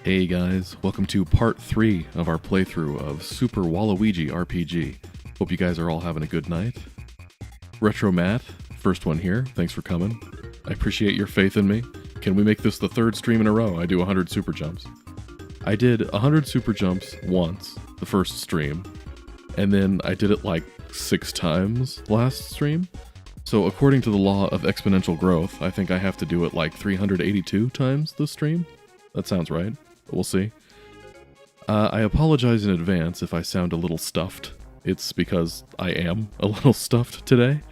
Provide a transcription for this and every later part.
Hey guys, welcome to part 3 of our playthrough of Super Waluigi RPG. Hope you guys are all having a good night. Retro Matt, first one here, thanks for coming. I appreciate your faith in me. Can we make this the third stream in a row? I do 100 super jumps. I did 100 super jumps once, the first stream, and then I did it like 6 times last stream. So according to the law of exponential growth, I think I have to do it like 382 times this stream. That sounds right. We'll see. I apologize in advance if I sound a little stuffed. It's because I am a little stuffed today.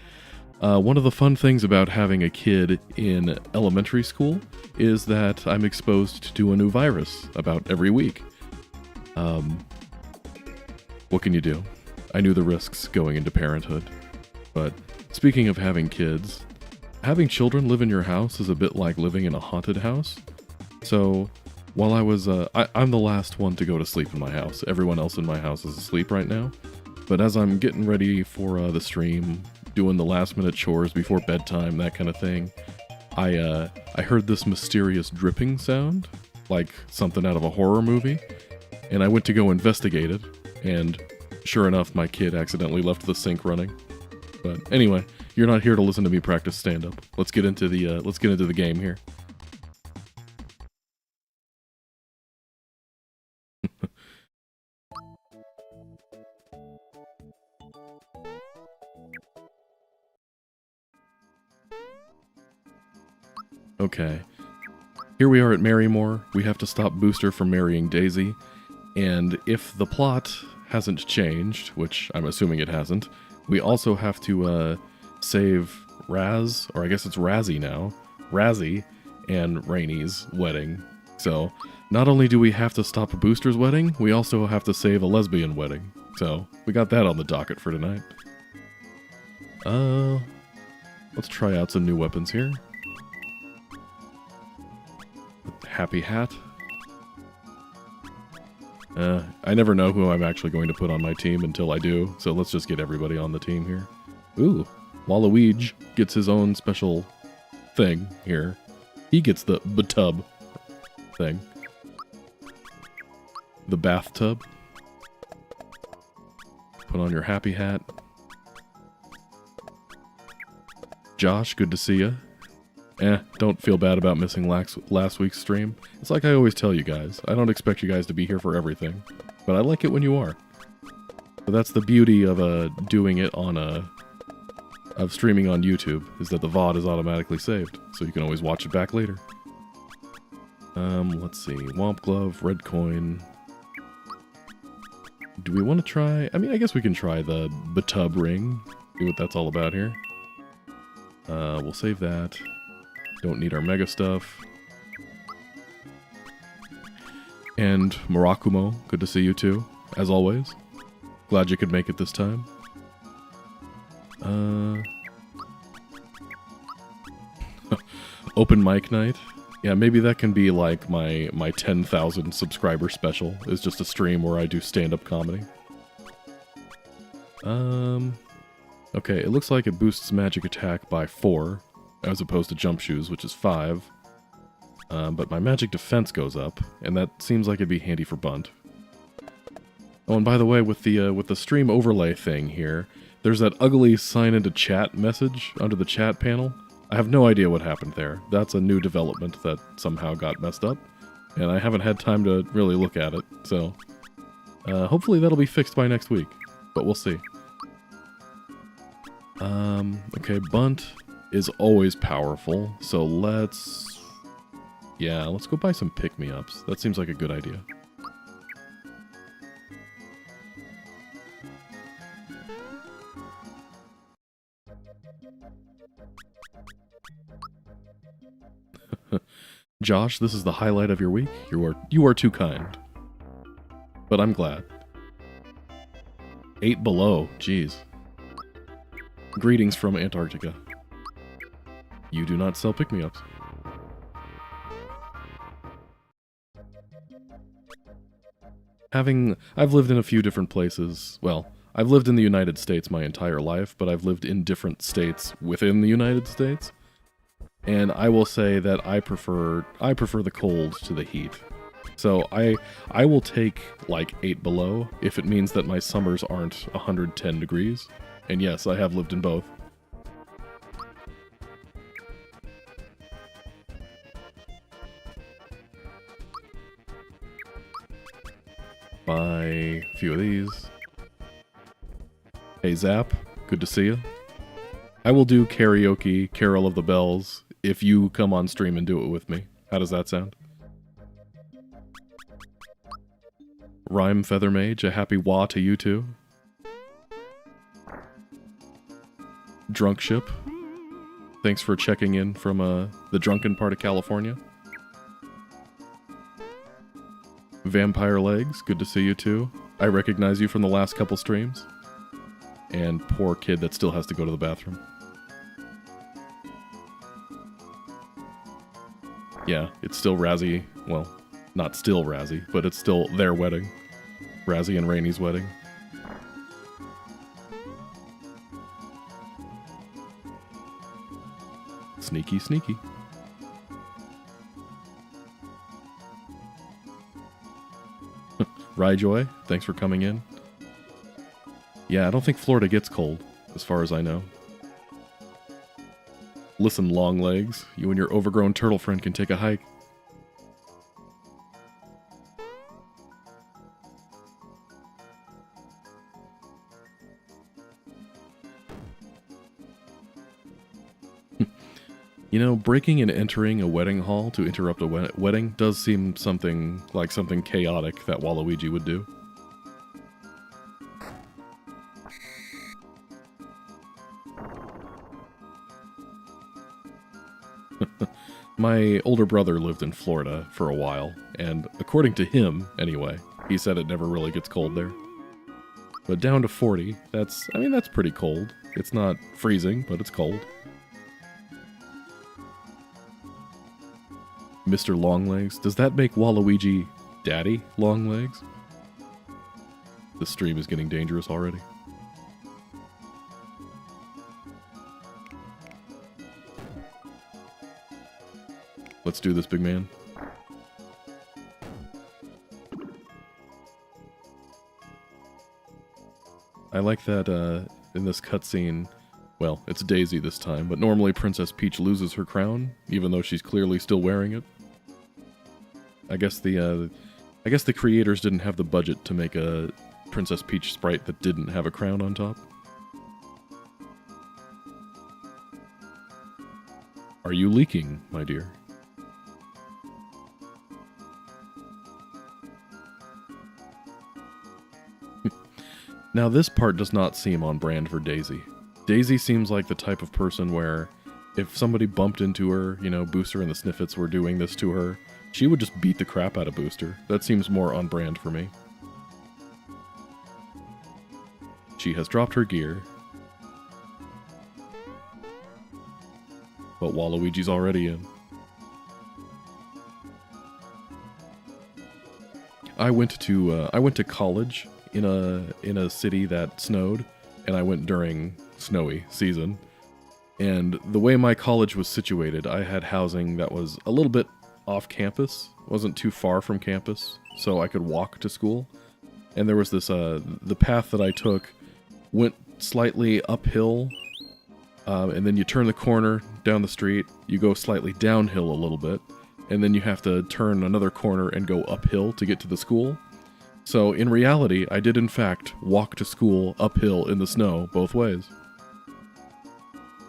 One of the fun things about having a kid in elementary school is that I'm exposed to a new virus about every week. What can you do? I knew the risks going into parenthood. But speaking of having kids, having children live in your house is a bit like living in a haunted house. So while I was, I'm the last one to go to sleep in my house. Everyone else in my house is asleep right now. But as I'm getting ready for the stream, doing the last minute chores before bedtime, that kind of thing, I heard this mysterious dripping sound, like something out of a horror movie, and I went to go investigate it, and sure enough, my kid accidentally left the sink running. But anyway, you're not here to listen to me practice stand-up. Let's get into the game here. Okay, here we are at Marrymore. We have to stop Booster from marrying Daisy, and if the plot hasn't changed, which I'm assuming it hasn't, we also have to save Raz, or I guess it's Razzie now, Razzie and Rainy's wedding. So not only do we have to stop Booster's wedding, we also have to save a lesbian wedding. So we got that on the docket for tonight. Let's try out some new weapons here. Happy Hat. I never know who I'm actually going to put on my team until I do, so let's just get everybody on the team here. Ooh, Waluigi gets his own special thing here. He gets the bathtub thing. The bathtub. Put on your Happy Hat. Josh, good to see ya. Don't feel bad about missing last week's stream. It's like I always tell you guys, I don't expect you guys to be here for everything, but I like it when you are. But that's the beauty of doing it on of streaming on YouTube, is that the VOD is automatically saved, so you can always watch it back later. Let's see, Womp Glove, Red Coin. Do we want to try? I mean, I guess we can try the Batub Ring, see what that's all about here. We'll save that. Don't need our mega stuff. And Murakumo, good to see you too, as always. Glad you could make it this time. Open mic night. Yeah, maybe that can be like my 10,000 subscriber special. It's just a stream where I do stand-up comedy. Okay, it looks like it boosts magic attack by 4. As opposed to jump shoes, which is 5. But my magic defense goes up, and that seems like it'd be handy for Bundt. Oh, and by the way, with the stream overlay thing here, there's that ugly sign into chat message under the chat panel. I have no idea what happened there. That's a new development that somehow got messed up, and I haven't had time to really look at it, so hopefully that'll be fixed by next week, but we'll see. Okay, Bundt is always powerful, so let's go buy some pick-me-ups. That seems like a good idea. Josh, this is the highlight of your week. You are too kind. But I'm glad. 8 below, jeez. Greetings from Antarctica. You do not sell pick-me-ups. I've lived in a few different places. Well, I've lived in the United States my entire life, but I've lived in different states within the United States. And I will say that I prefer the cold to the heat. So I will take like 8 below if it means that my summers aren't 110 degrees. And yes, I have lived in both. Buy a few of these. Hey Zap, good to see you. I will do karaoke, Carol of the Bells, if you come on stream and do it with me. How does that sound? Rhyme Feather Mage, a happy wah to you too. Drunk Ship, thanks for checking in from the drunken part of California. Vampire Legs, good to see you too. I recognize you from the last couple streams. And poor kid that still has to go to the bathroom. Yeah, it's still Razzie. Well, not still Razzie, but it's still their wedding. Razzie and Rainy's wedding. Sneaky, sneaky. Ryjoy, thanks for coming in. Yeah, I don't think Florida gets cold, as far as I know. Listen, long legs, you and your overgrown turtle friend can take a hike. You know, breaking and entering a wedding hall to interrupt a wedding does seem something chaotic that Waluigi would do. My older brother lived in Florida for a while, and according to him, anyway, he said it never really gets cold there. But down to 40, that's pretty cold. It's not freezing, but it's cold. Mr. Longlegs, does that make Waluigi Daddy Longlegs? The stream is getting dangerous already. Let's do this, big man. I like that in this cutscene, well, it's Daisy this time, but normally Princess Peach loses her crown, even though she's clearly still wearing it. I guess the creators didn't have the budget to make a Princess Peach sprite that didn't have a crown on top. Are you leaking, my dear? Now this part does not seem on brand for Daisy. Daisy seems like the type of person where if somebody bumped into her, you know, Booster and the Sniffets were doing this to her, she would just beat the crap out of Booster. That seems more on brand for me. She has dropped her gear. But Waluigi's already in. I went to college in a city that snowed, and I went during snowy season. And the way my college was situated, I had housing that was a little bit off campus, wasn't too far from campus, so I could walk to school. And there was this, the path that I took went slightly uphill, and then you turn the corner down the street, you go slightly downhill a little bit, and then you have to turn another corner and go uphill to get to the school. So in reality, I did in fact walk to school uphill in the snow both ways.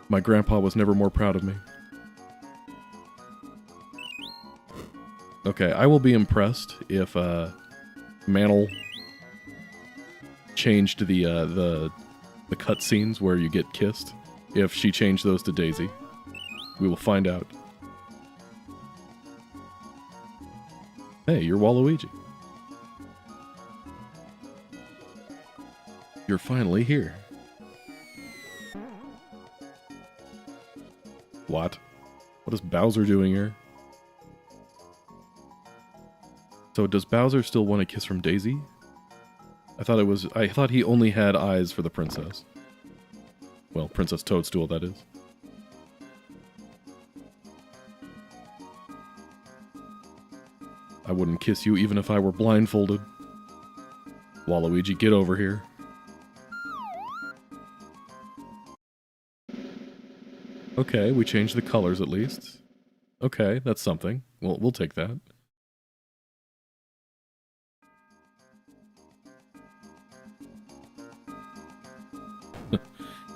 My grandpa was never more proud of me. Okay, I will be impressed if Manall changed the cutscenes where you get kissed. If she changed those to Daisy, we will find out. Hey, you're Waluigi. You're finally here. What? What is Bowser doing here? So does Bowser still want a kiss from Daisy? I thought he only had eyes for the princess. Well, Princess Toadstool, that is. I wouldn't kiss you even if I were blindfolded. Waluigi, get over here. Okay, we changed the colors at least. Okay, that's something. We'll take that.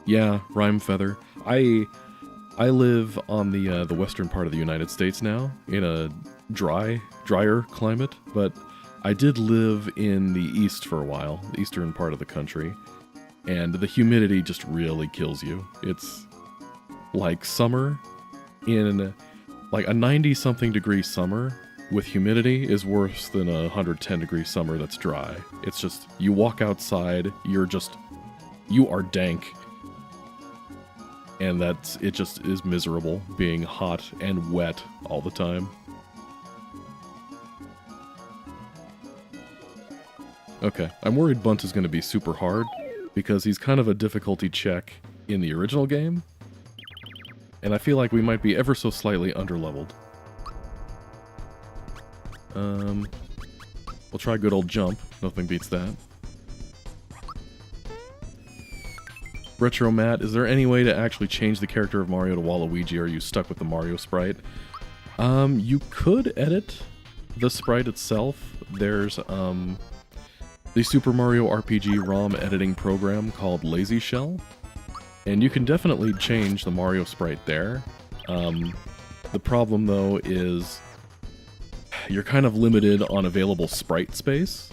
Yeah, Rhyme Feather. I live on the western part of the United States now, in a drier climate, but I did live in the east for a while, the eastern part of the country, and the humidity just really kills you. It's like summer in like a 90-something degree summer with humidity is worse than a 110-degree summer that's dry. It's just, you walk outside, you are dank. And it just is miserable being hot and wet all the time. Okay, I'm worried Bundt is going to be super hard, because he's kind of a difficulty check in the original game, and I feel like we might be ever so slightly underleveled. We'll try good old jump, nothing beats that. Retro Matt, is there any way to actually change the character of Mario to Waluigi, or are you stuck with the Mario sprite? You could edit the sprite itself. There's the Super Mario RPG ROM editing program called Lazy Shell, and you can definitely change the Mario sprite there. The problem, though, is you're kind of limited on available sprite space,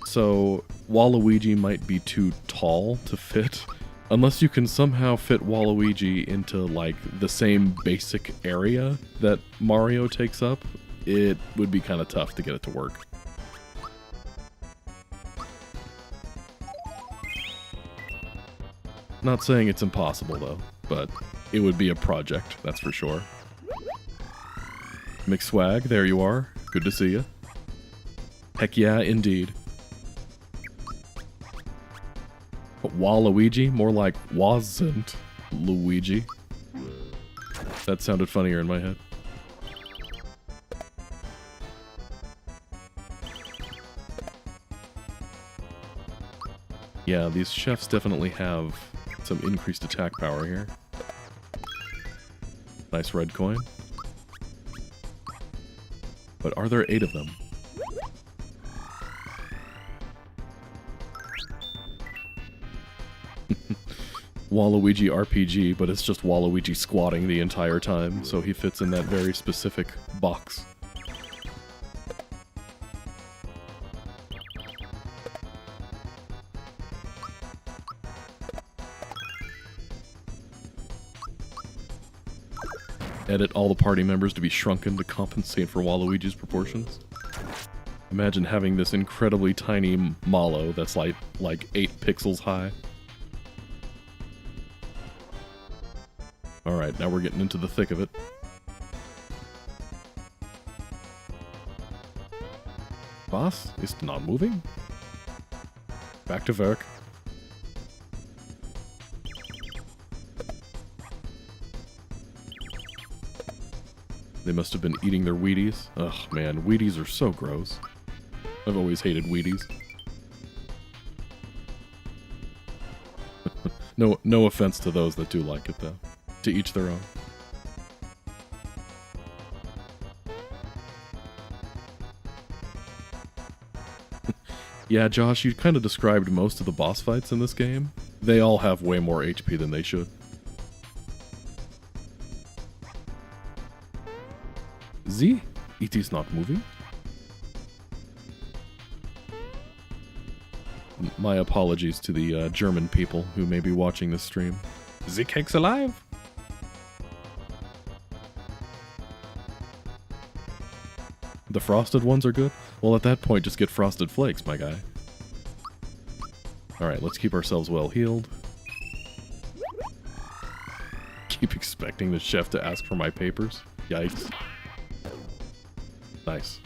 so Waluigi might be too tall to fit. Unless you can somehow fit Waluigi into, like, the same basic area that Mario takes up, it would be kind of tough to get it to work. Not saying it's impossible, though, but it would be a project, that's for sure. McSwag, there you are. Good to see you. Heck yeah, indeed. Waluigi? More like wasn't Luigi. That sounded funnier in my head. Yeah, these chefs definitely have some increased attack power here. Nice red coin. But are there 8 of them? Waluigi RPG, but it's just Waluigi squatting the entire time, so he fits in that very specific box. Edit all the party members to be shrunken to compensate for Waluigi's proportions. Imagine having this incredibly tiny Mallow that's like 8 pixels high. Alright, now we're getting into the thick of it. Boss is not moving? Back to work. They must have been eating their Wheaties. Ugh, man, Wheaties are so gross. I've always hated Wheaties. No offense to those that do like it, though. To each their own. Yeah, Josh, you kind of described most of the boss fights in this game. They all have way more HP than they should. Z? It is not moving. My apologies to the German people who may be watching this stream. The cake's alive! The frosted ones are good? Well, at that point, just get frosted flakes, my guy. Alright, let's keep ourselves well healed. Keep expecting the chef to ask for my papers. Yikes. Nice.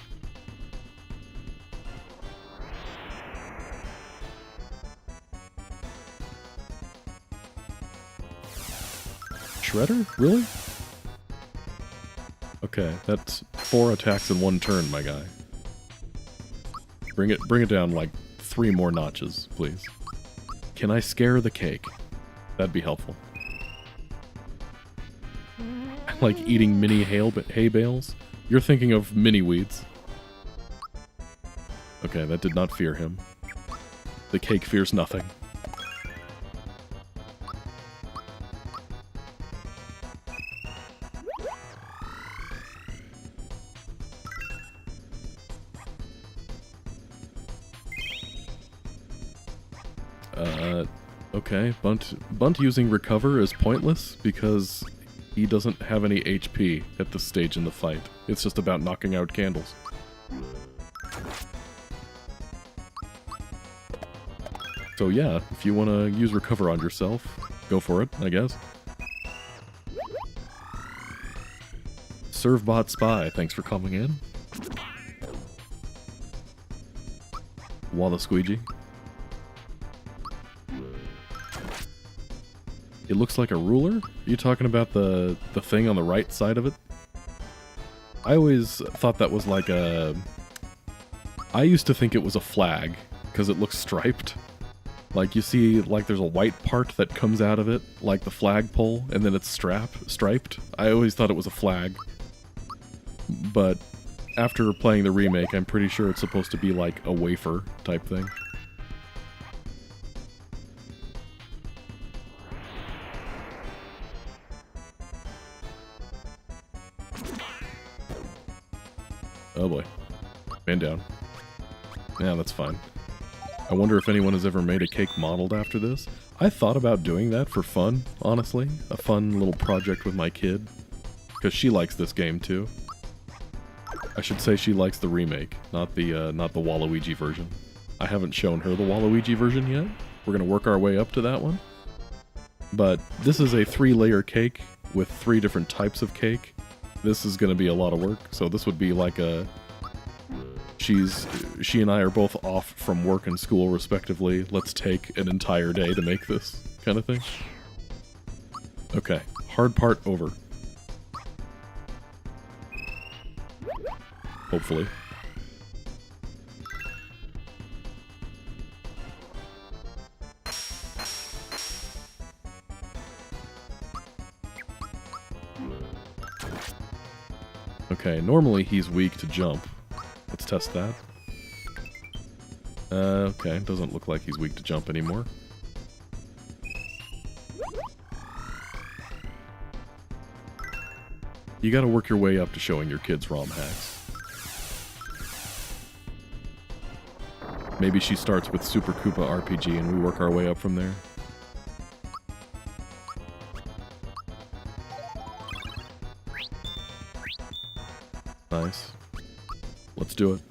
Shredder? Really? Okay, that's 4 attacks in 1 turn, my guy. Bring it down like 3 more notches, please. Can I scare the cake? That'd be helpful. Like eating mini hay bales? You're thinking of mini weeds. Okay, that did not fear him. The cake fears nothing. Okay, Bundt using recover is pointless because he doesn't have any HP at this stage in the fight. It's just about knocking out candles. So yeah, if you want to use recover on yourself, go for it, I guess. Servbot Spy, thanks for coming in. Waluigi. It looks like a ruler? Are you talking about the thing on the right side of it? I always thought that was like a... I used to think it was a flag, because it looks striped. Like, you see, like, there's a white part that comes out of it, like the flagpole, and then it's striped. I always thought it was a flag. But after playing the remake, I'm pretty sure it's supposed to be like a wafer type thing. Oh boy. Man down. Yeah, that's fine. I wonder if anyone has ever made a cake modeled after this. I thought about doing that for fun, honestly. A fun little project with my kid. Because she likes this game too. I should say she likes the remake, not the Waluigi version. I haven't shown her the Waluigi version yet. We're gonna work our way up to that one. But this is a 3-layer cake with 3 different types of cake. This is gonna be a lot of work, so this would be like a... She and I are both off from work and school respectively. Let's take an entire day to make this kind of thing. Okay, hard part over. Hopefully. Okay, normally he's weak to jump. Let's test that. Okay, doesn't look like he's weak to jump anymore. You gotta work your way up to showing your kids ROM hacks. Maybe she starts with Super Koopa RPG and we work our way up from there. Nice. Let's do it.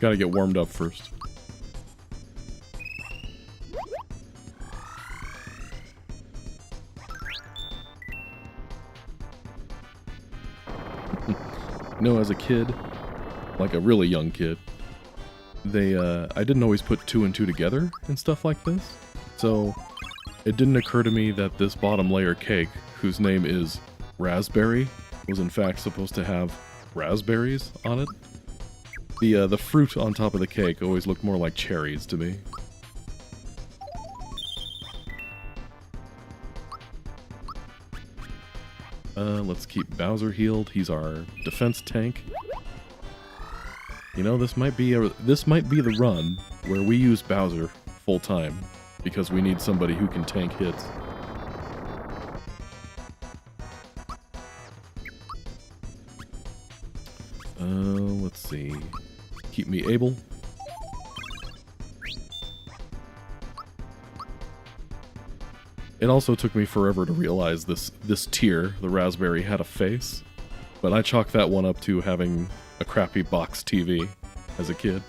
Gotta get warmed up first. You know, as a kid, like a really young kid, I didn't always put 2 and 2 together and stuff like this. So, it didn't occur to me that this bottom layer cake, whose name is Raspberry, was in fact supposed to have raspberries on it. The fruit on top of the cake always looked more like cherries to me. Let's keep Bowser healed. He's our defense tank. You know, this might be the run where we use Bowser full time because we need somebody who can tank hits. Let's see. Keep me able. It also took me forever to realize this tier, the raspberry, had a face, but I chalked that one up to having a crappy box TV as a kid.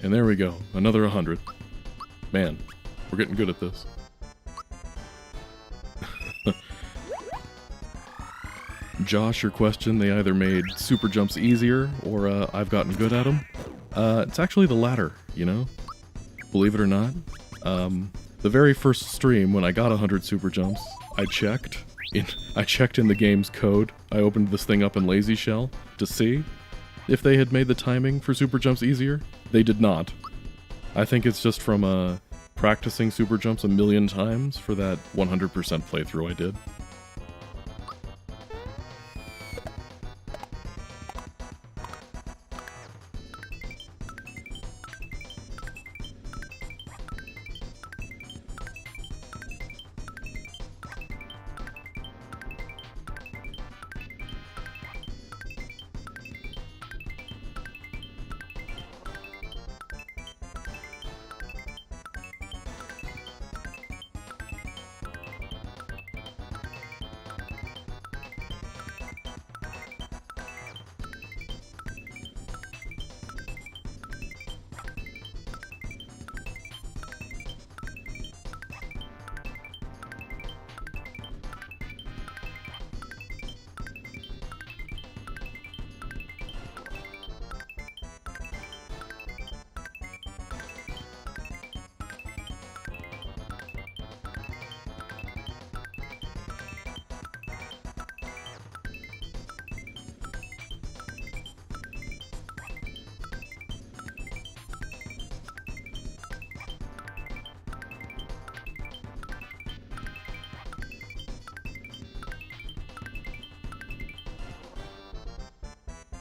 And there we go, another 100. Man, we're getting good at this. Josh, your question, they either made super jumps easier, or I've gotten good at them. It's actually the latter, you know? Believe it or not. The very first stream, when I got 100 super jumps, I checked in the game's code. I opened this thing up in Lazy Shell to see if they had made the timing for super jumps easier. They did not. I think it's just from practicing super jumps a million times for that 100% playthrough I did.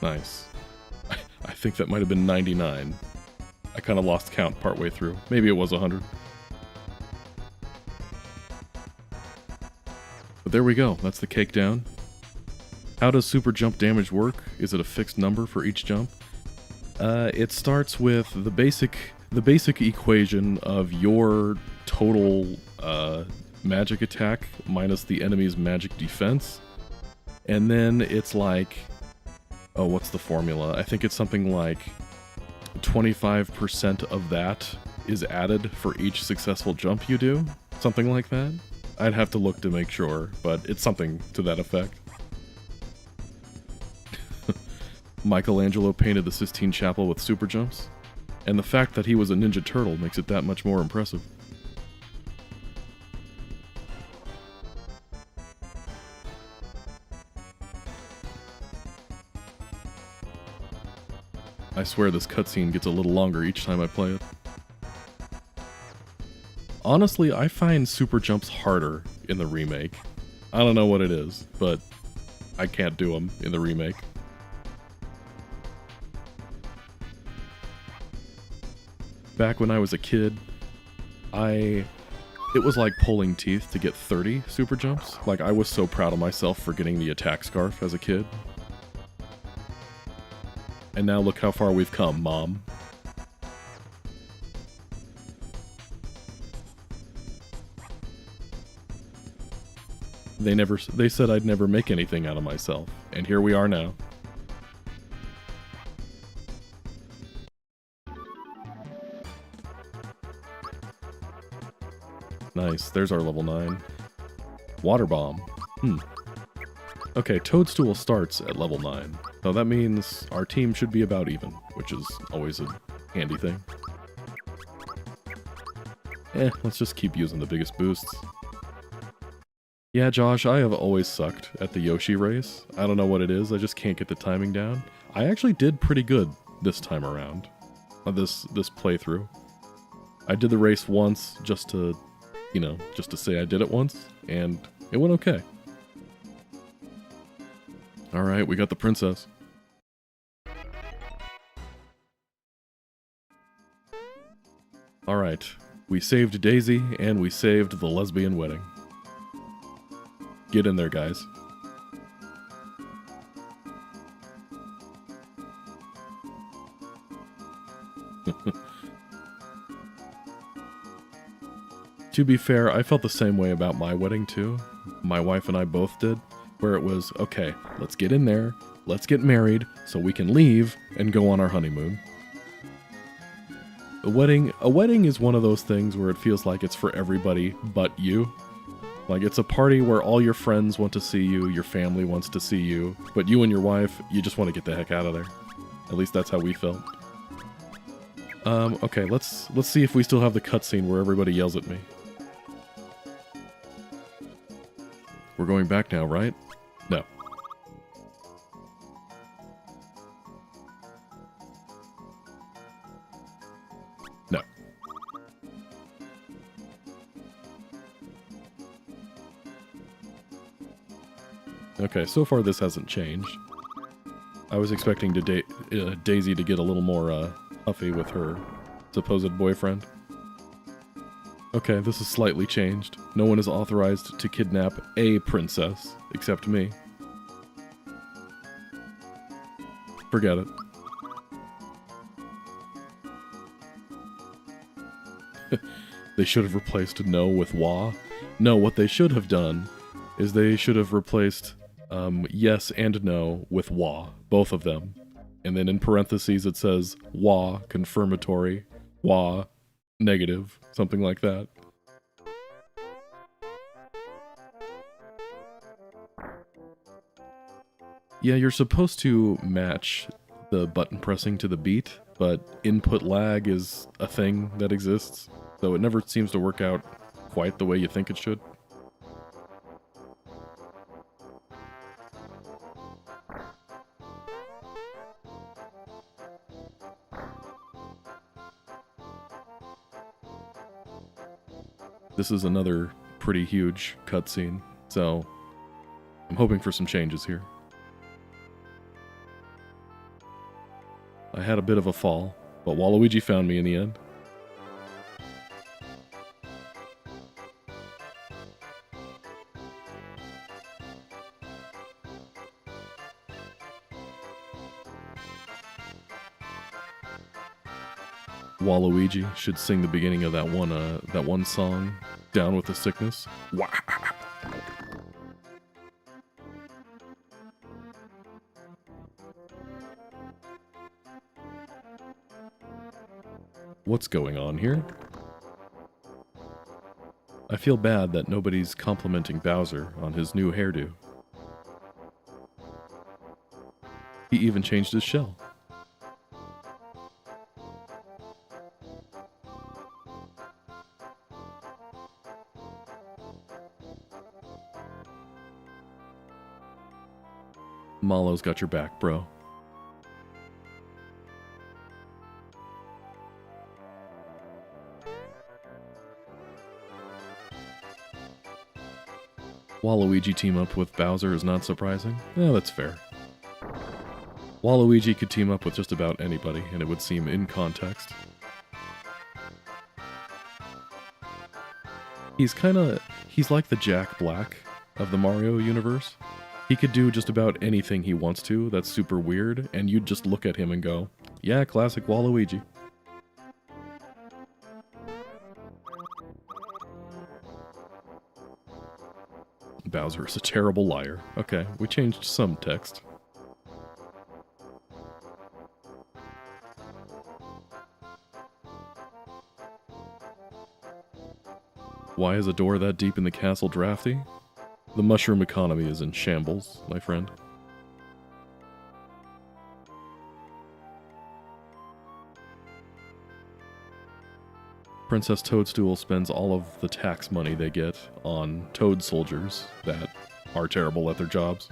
Nice. I think that might have been 99. I kind of lost count partway through. Maybe it was 100. But there we go. That's the cake down. How does super jump damage work? Is it a fixed number for each jump? It starts with the basic equation of your total magic attack minus the enemy's magic defense. And then it's like... Oh, what's the formula? I think it's something like 25% of that is added for each successful jump you do. Something like that. I'd have to look to make sure, but it's something to that effect. Michelangelo painted the Sistine Chapel with super jumps, and the fact that he was a Ninja Turtle makes it that much more impressive. I swear this cutscene gets a little longer each time I play it. Honestly, I find super jumps harder in the remake. I don't know what it is, but I can't do them in the remake. Back when I was a kid, it was like pulling teeth to get 30 super jumps. Like, I was so proud of myself for getting the attack scarf as a kid. And now look how far we've come, Mom. They said I'd never make anything out of myself, and here we are now. Nice, there's our level 9. Water bomb. Okay, Toadstool starts at level 9. So that means our team should be about even, which is always a handy thing. Let's just keep using the biggest boosts. Yeah, Josh, I have always sucked at the Yoshi race. I don't know what it is, I just can't get the timing down. I actually did pretty good this time around. This playthrough. I did the race once just to, you know, just to say I did it once, and it went okay. Alright, we got the princess. Alright, we saved Daisy, and we saved the lesbian wedding. Get in there, guys. To be fair, I felt the same way about my wedding too. My wife and I both did. Where it was, okay, let's get in there, let's get married, so we can leave and go on our honeymoon. A wedding is one of those things where it feels like it's for everybody but you. Like, it's a party where all your friends want to see you, your family wants to see you, but you and your wife, you just want to get the heck out of there. At least that's how we felt. Okay, let's see if we still have the cutscene where everybody yells at me. We're going back now, right? No. No. Okay, so far this hasn't changed. I was expecting Daisy to get a little more huffy with her supposed boyfriend. Okay, this is slightly changed. No one is authorized to kidnap a princess, except me. Forget it. They should have replaced no with wa. No, what they should have done is they should have replaced yes and no with wa, both of them. And then in parentheses it says wa, confirmatory, wa, negative, something like that. Yeah, you're supposed to match the button pressing to the beat, but input lag is a thing that exists, so it never seems to work out quite the way you think it should. This is another pretty huge cutscene, so I'm hoping for some changes here. I had a bit of a fall, but Waluigi found me in the end. Waluigi should sing the beginning of that one song, Down with the Sickness. What's going on here? I feel bad that nobody's complimenting Bowser on his new hairdo. He even changed his shell. Mallow's got your back, bro. Waluigi team up with Bowser is not surprising. Yeah, that's fair. Waluigi could team up with just about anybody, and it would seem in context. He's like the Jack Black of the Mario universe. He could do just about anything he wants to that's super weird, and you'd just look at him and go, yeah, classic Waluigi. Bowser is a terrible liar. Okay, we changed some text. Why is a door that deep in the castle drafty? The mushroom economy is in shambles, my friend. Princess Toadstool spends all of the tax money they get on toad soldiers that are terrible at their jobs.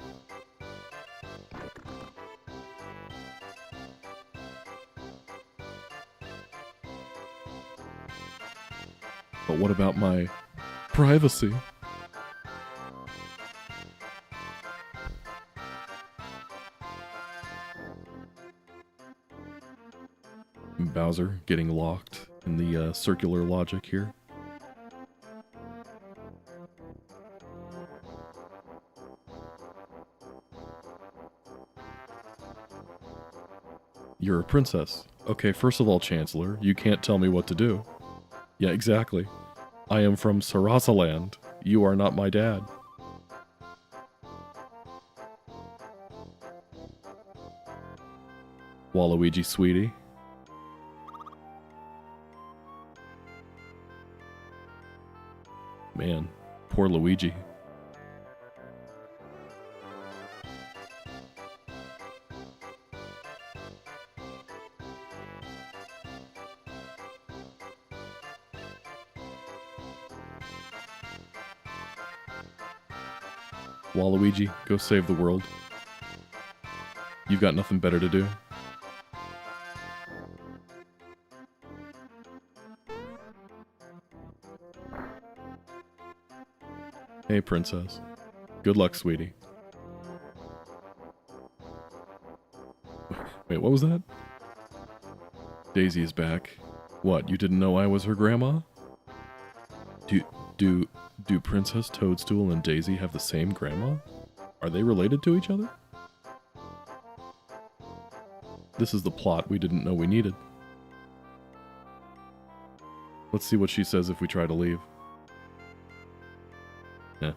But what about my privacy? Bowser getting locked in the circular logic here. You're a princess. Okay, first of all, Chancellor, you can't tell me what to do. Yeah, exactly. I am from Sarasaland. You are not my dad. Waluigi, sweetie. Man, poor Luigi. Waluigi, go save the world. You've got nothing better to do. Hey, princess. Good luck, sweetie. Wait, what was that? Daisy is back. What, you didn't know I was her grandma? Do Princess Toadstool and Daisy have the same grandma? Are they related to each other? This is the plot we didn't know we needed. Let's see what she says if we try to leave. Eh.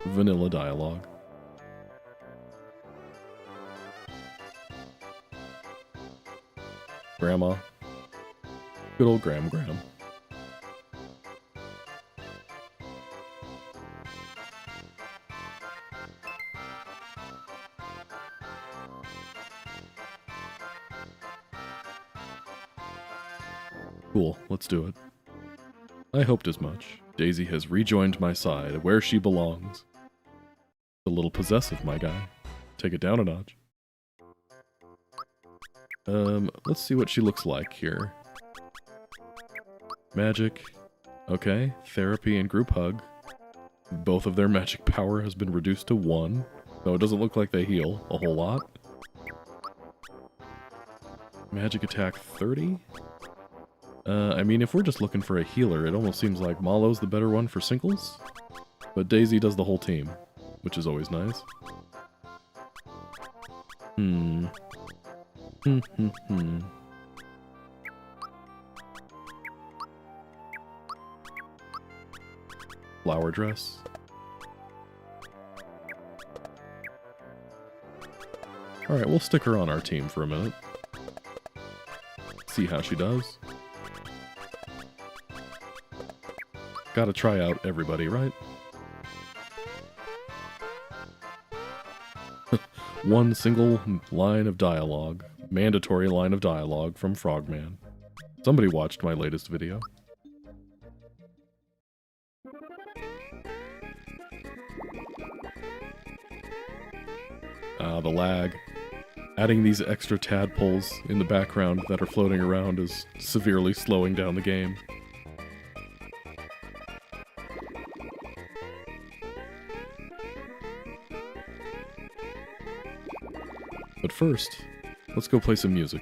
Vanilla dialogue. Grandma. Good old Gram. Cool, let's do it. I hoped as much. Daisy has rejoined my side, where she belongs. A little possessive, my guy. Take it down a notch. Let's see what she looks like here. Magic. Okay, therapy and group hug. Both of their magic power has been reduced to 1, though it doesn't look like they heal a whole lot. Magic attack 30? I mean, if we're just looking for a healer, it almost seems like Mallow's the better one for singles. But Daisy does the whole team, which is always nice. Flower dress. Alright, we'll stick her on our team for a minute. See how she does. Gotta try out everybody, right? One single line of dialogue. Mandatory line of dialogue from Frogman. Somebody watched my latest video. Ah, the lag. Adding these extra tadpoles in the background that are floating around is severely slowing down the game. But first, let's go play some music.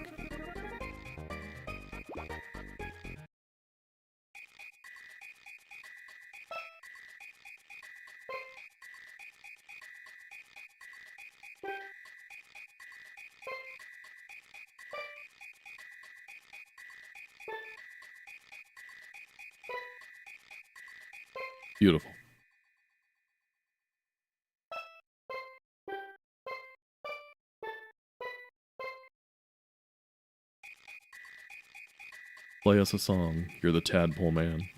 Beautiful. Play us a song. You're the tadpole man.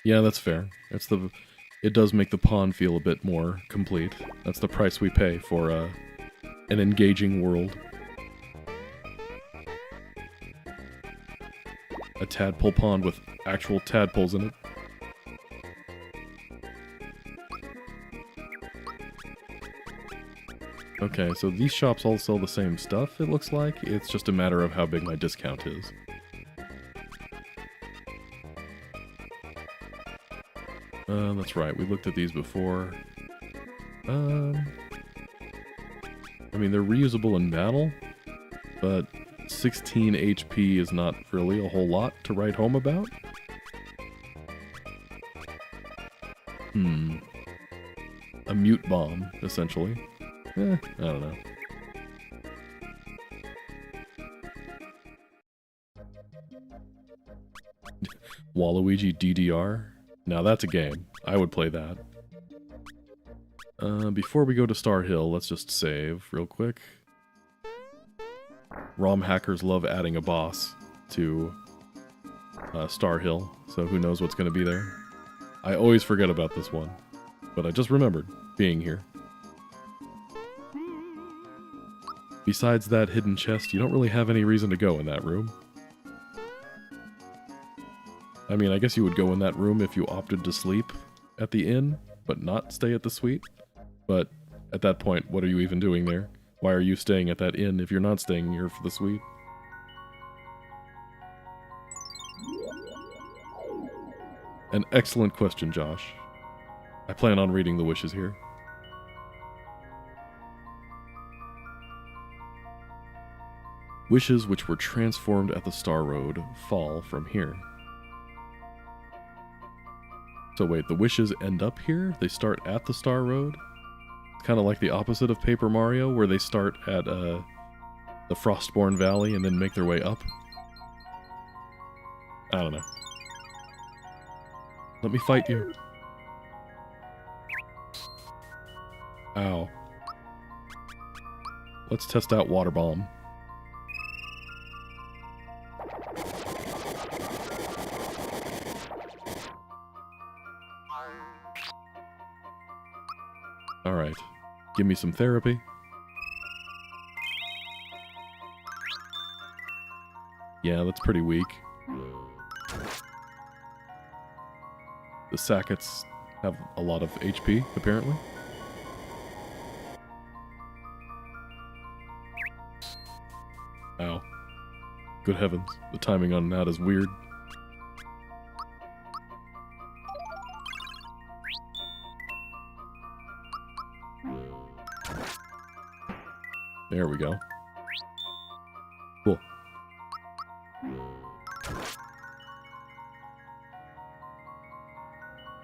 Yeah, that's fair. It does make the pond feel a bit more complete. That's the price we pay for an engaging world. A tadpole pond with actual tadpoles in it. Okay, so these shops all sell the same stuff, it looks like. It's just a matter of how big my discount is. That's right, we looked at these before. I mean, they're reusable in battle, but 16 HP is not really a whole lot to write home about. A mute bomb, essentially. I don't know. Waluigi DDR? Now that's a game. I would play that. Before we go to Star Hill, let's just save real quick. ROM hackers love adding a boss to Star Hill, so who knows what's going to be there. I always forget about this one, but I just remembered being here. Besides that hidden chest, you don't really have any reason to go in that room. I mean, I guess you would go in that room if you opted to sleep at the inn, but not stay at the suite. But at that point, what are you even doing there? Why are you staying at that inn if you're not staying here for the suite? An excellent question, Josh. I plan on reading the wishes here. Wishes which were transformed at the Star Road fall from here. So wait, the wishes end up here? They start at the Star Road? It's kind of like the opposite of Paper Mario, where they start at the Frostborn Valley and then make their way up? I don't know. Let me fight you. Ow. Let's test out Water Bomb. Alright. Give me some therapy. Yeah, that's pretty weak. The Sackets have a lot of HP, apparently. Ow. Good heavens, the timing on that is weird. There we go. Cool.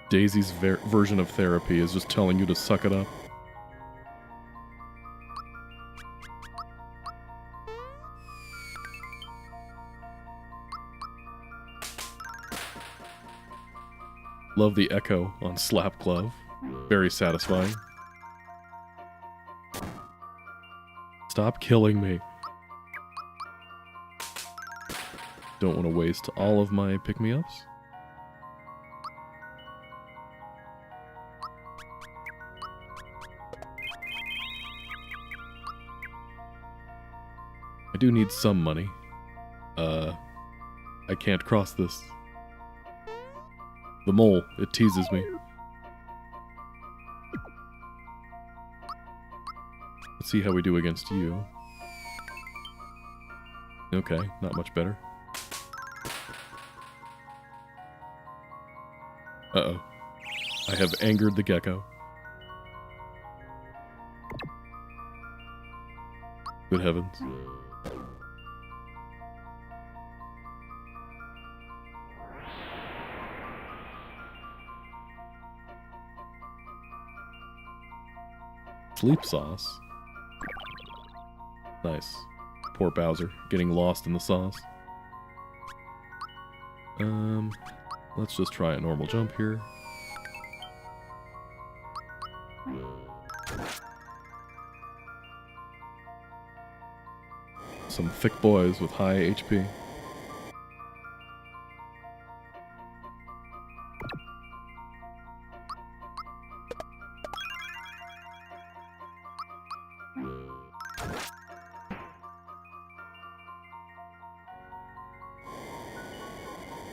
Daisy's version of therapy is just telling you to suck it up. Love the echo on Slap Glove. Very satisfying. Stop killing me. Don't want to waste all of my pick-me-ups. I do need some money. I can't cross this. The mole, it teases me. Let's see how we do against you. Okay, not much better. Uh-oh. I have angered the gecko. Good heavens. Sleep sauce. Nice. Poor Bowser, getting lost in the sauce. Let's just try a normal jump here. Some thick boys with high HP.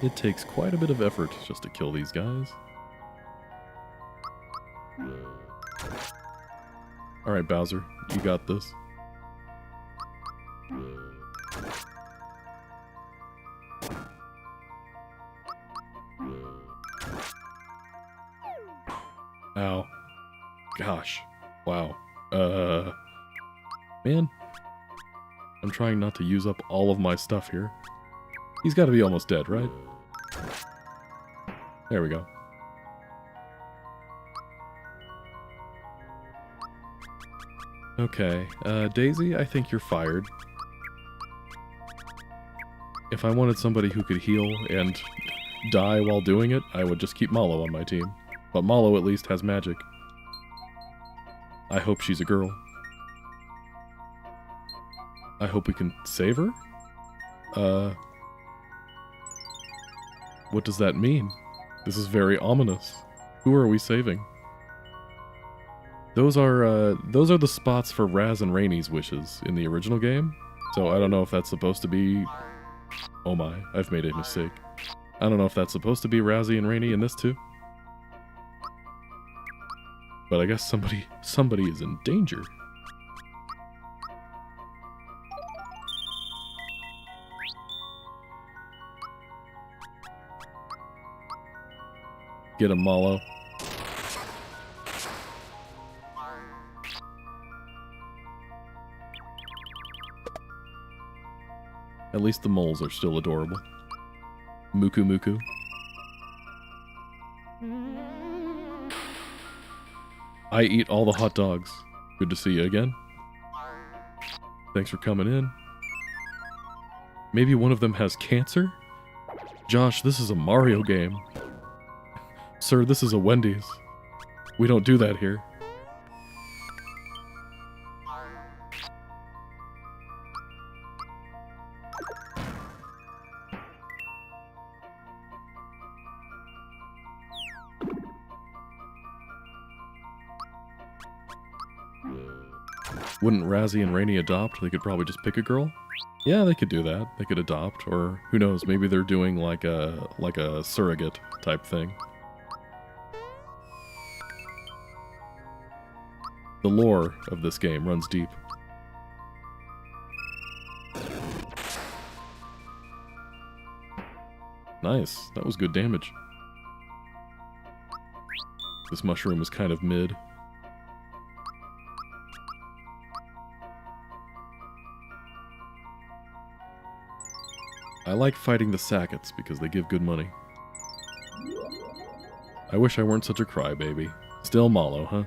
It takes quite a bit of effort just to kill these guys. Alright, Bowser, you got this. Ow. Gosh. Wow. Man. I'm trying not to use up all of my stuff here. He's got to be almost dead, right? There we go. Okay, Daisy, I think you're fired. If I wanted somebody who could heal and die while doing it, I would just keep Mallow on my team. But Mallow at least has magic. I hope she's a girl. I hope we can save her? What does that mean? This is very ominous. Who are we saving? Those are the spots for Raz and Rainy's wishes in the original game. So I don't know if that's supposed to be... Oh my, I've made a mistake. I don't know if that's supposed to be Razzie and Rainy in this too. But I guess somebody is in danger. Get him, Mallow. At least the moles are still adorable. Muku Muku. I eat all the hot dogs. Good to see you again. Thanks for coming in. Maybe one of them has cancer? Josh, this is a Mario game. Sir, this is a Wendy's. We don't do that here. Wouldn't Razzie and Rainy adopt? They could probably just pick a girl? Yeah, they could do that. They could adopt, or who knows, maybe they're doing like a surrogate type thing. The lore of this game runs deep. Nice, that was good damage. This mushroom is kind of mid. I like fighting the Sackets because they give good money. I wish I weren't such a crybaby. Still Mallow, huh?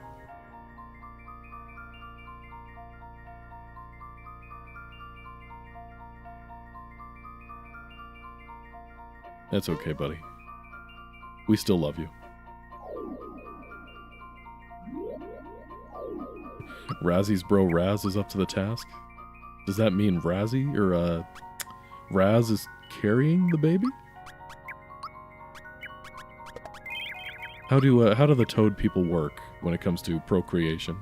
That's okay, buddy. We still love you. Razzie's bro Raz is up to the task? Does that mean Razzie, or Raz is carrying the baby? How do the toad people work when it comes to procreation?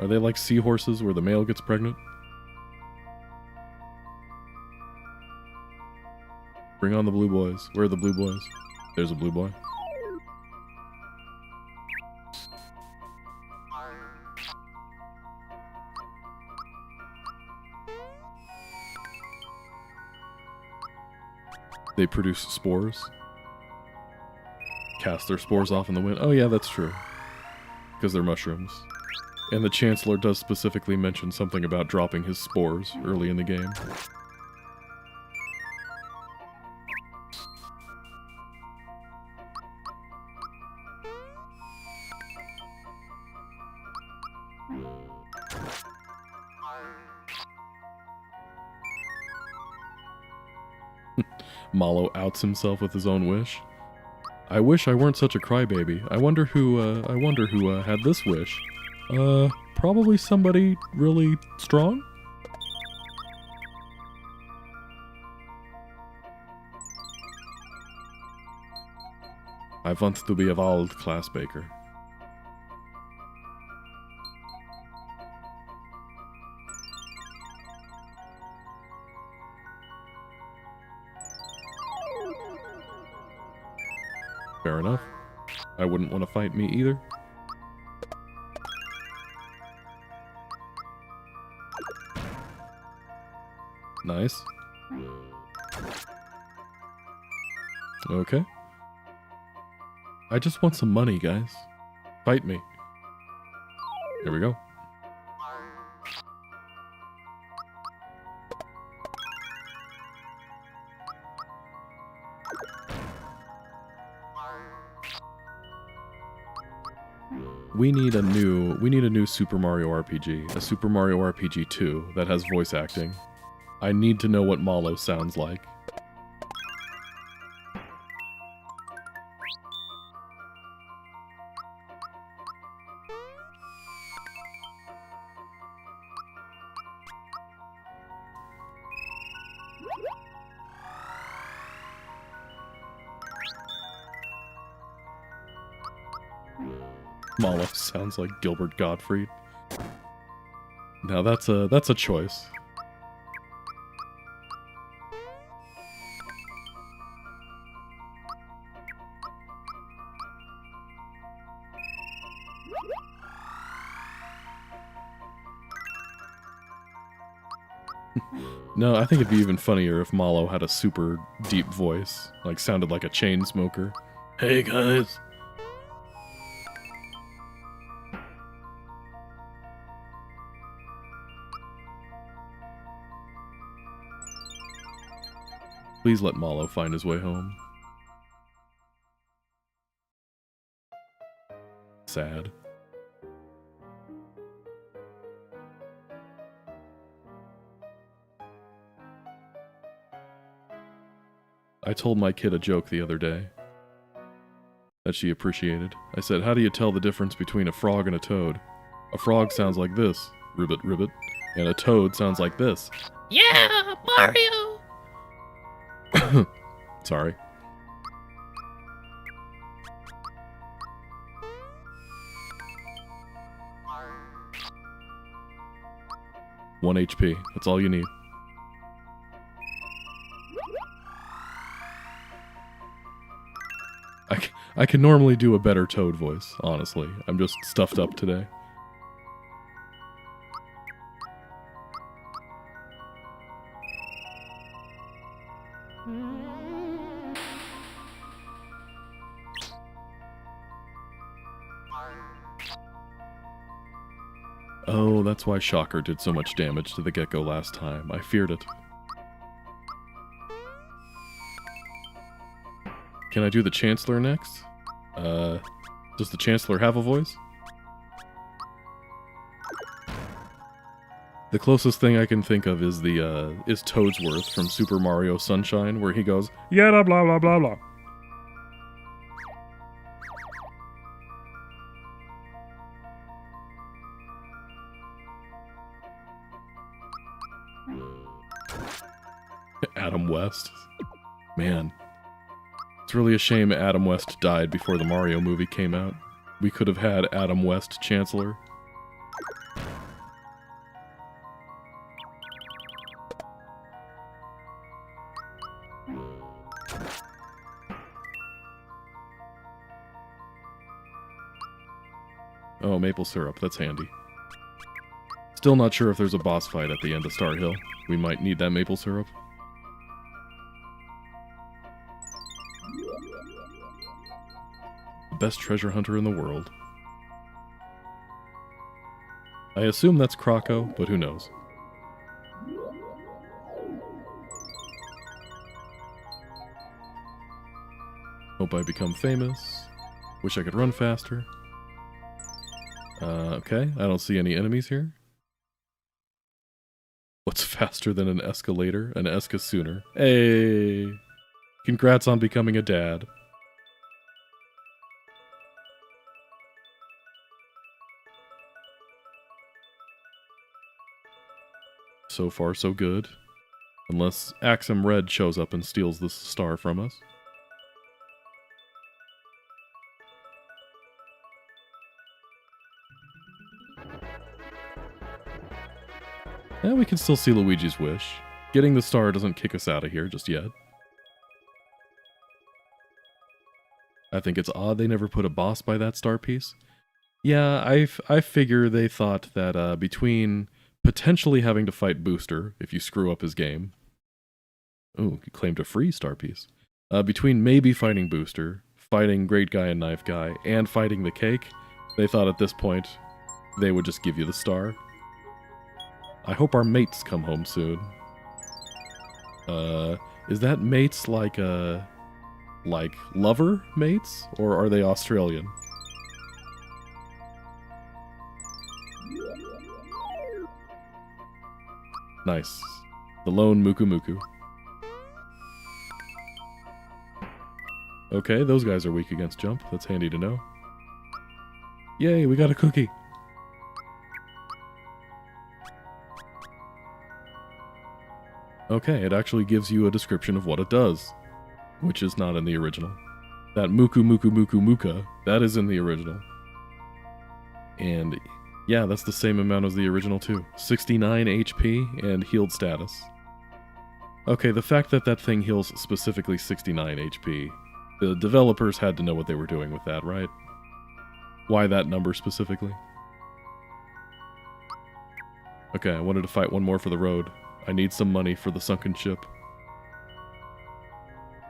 Are they like seahorses where the male gets pregnant? Bring on the blue boys. Where are the blue boys? There's a blue boy. They produce spores. Cast their spores off in the wind. Oh yeah, that's true. Because they're mushrooms. And the Chancellor does specifically mention something about dropping his spores early in the game. Mallow outs himself with his own wish. I wish I weren't such a crybaby. I wonder who had this wish. Probably somebody really strong? I want to be a world class baker. Fair enough. I wouldn't want to fight me either. Nice. Okay. I just want some money, guys. Fight me. Here we go. We need a new Super Mario RPG, a Super Mario RPG 2 that has voice acting. I need to know what Mallow sounds like. Mallow sounds like Gilbert Gottfried. Now that's a choice. No, I think it'd be even funnier if Mallow had a super deep voice, like sounded like a chain smoker. Hey guys. Please let Mallow find his way home. Sad. I told my kid a joke the other day that she appreciated. I said, how do you tell the difference between a frog and a toad? A frog sounds like this, ribbit ribbit, and a toad sounds like this. Yeah, Mario! Sorry. One HP, that's all you need. I can normally do a better Toad voice, honestly. I'm just stuffed up today. Oh, that's why Shocker did so much damage to the gecko last time. I feared it. Can I do the Chancellor next? Does the Chancellor have a voice? The closest thing I can think of is the, is Toadsworth from Super Mario Sunshine, where he goes, yada blah blah blah blah. Adam West. Man. It's really a shame Adam West died before the Mario movie came out. We could have had Adam West Chancellor. Oh, maple syrup. That's handy. Still not sure if there's a boss fight at the end of Star Hill. We might need that maple syrup. Best treasure hunter in the world. I assume that's Croco, but who knows. Hope I become famous. Wish I could run faster. Okay, I don't see any enemies here. What's faster than an escalator? An escasooner. Hey! Congrats on becoming a dad. So far, so good. Unless Axem Red shows up and steals this star from us. Yeah, we can still see Luigi's wish. Getting the star doesn't kick us out of here just yet. I think it's odd they never put a boss by that star piece. Yeah, I figure they thought that between potentially having to fight Booster if you screw up his game. Ooh, you claimed a free star piece. Between maybe fighting Booster, fighting Great Guy and Knife Guy, and fighting the cake, they thought at this point they would just give you the star. I hope our mates come home soon. Is that mates like lover mates? Or are they Australian? Nice. The lone Muku Muku. Okay, those guys are weak against jump. That's handy to know. Yay, we got a cookie! Okay, it actually gives you a description of what it does, which is not in the original. That Muku Muku Muku Muka, that is in the original. And yeah, that's the same amount as the original too. 69 HP and healed status. Okay, the fact that that thing heals specifically 69 HP, the developers had to know what they were doing with that, right? Why that number specifically? Okay, I wanted to fight one more for the road. I need some money for the sunken ship.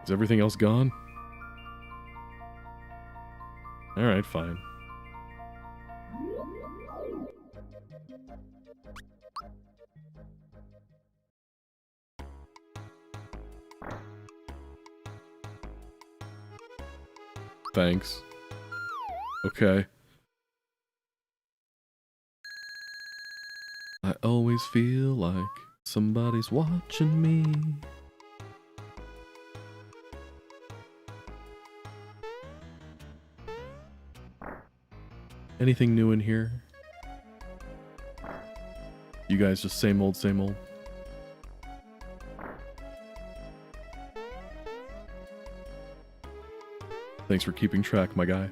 Is everything else gone? Alright, fine. Thanks. Okay. I always feel like somebody's watching me. Anything new in here? You guys just same old, same old? Thanks for keeping track, my guy.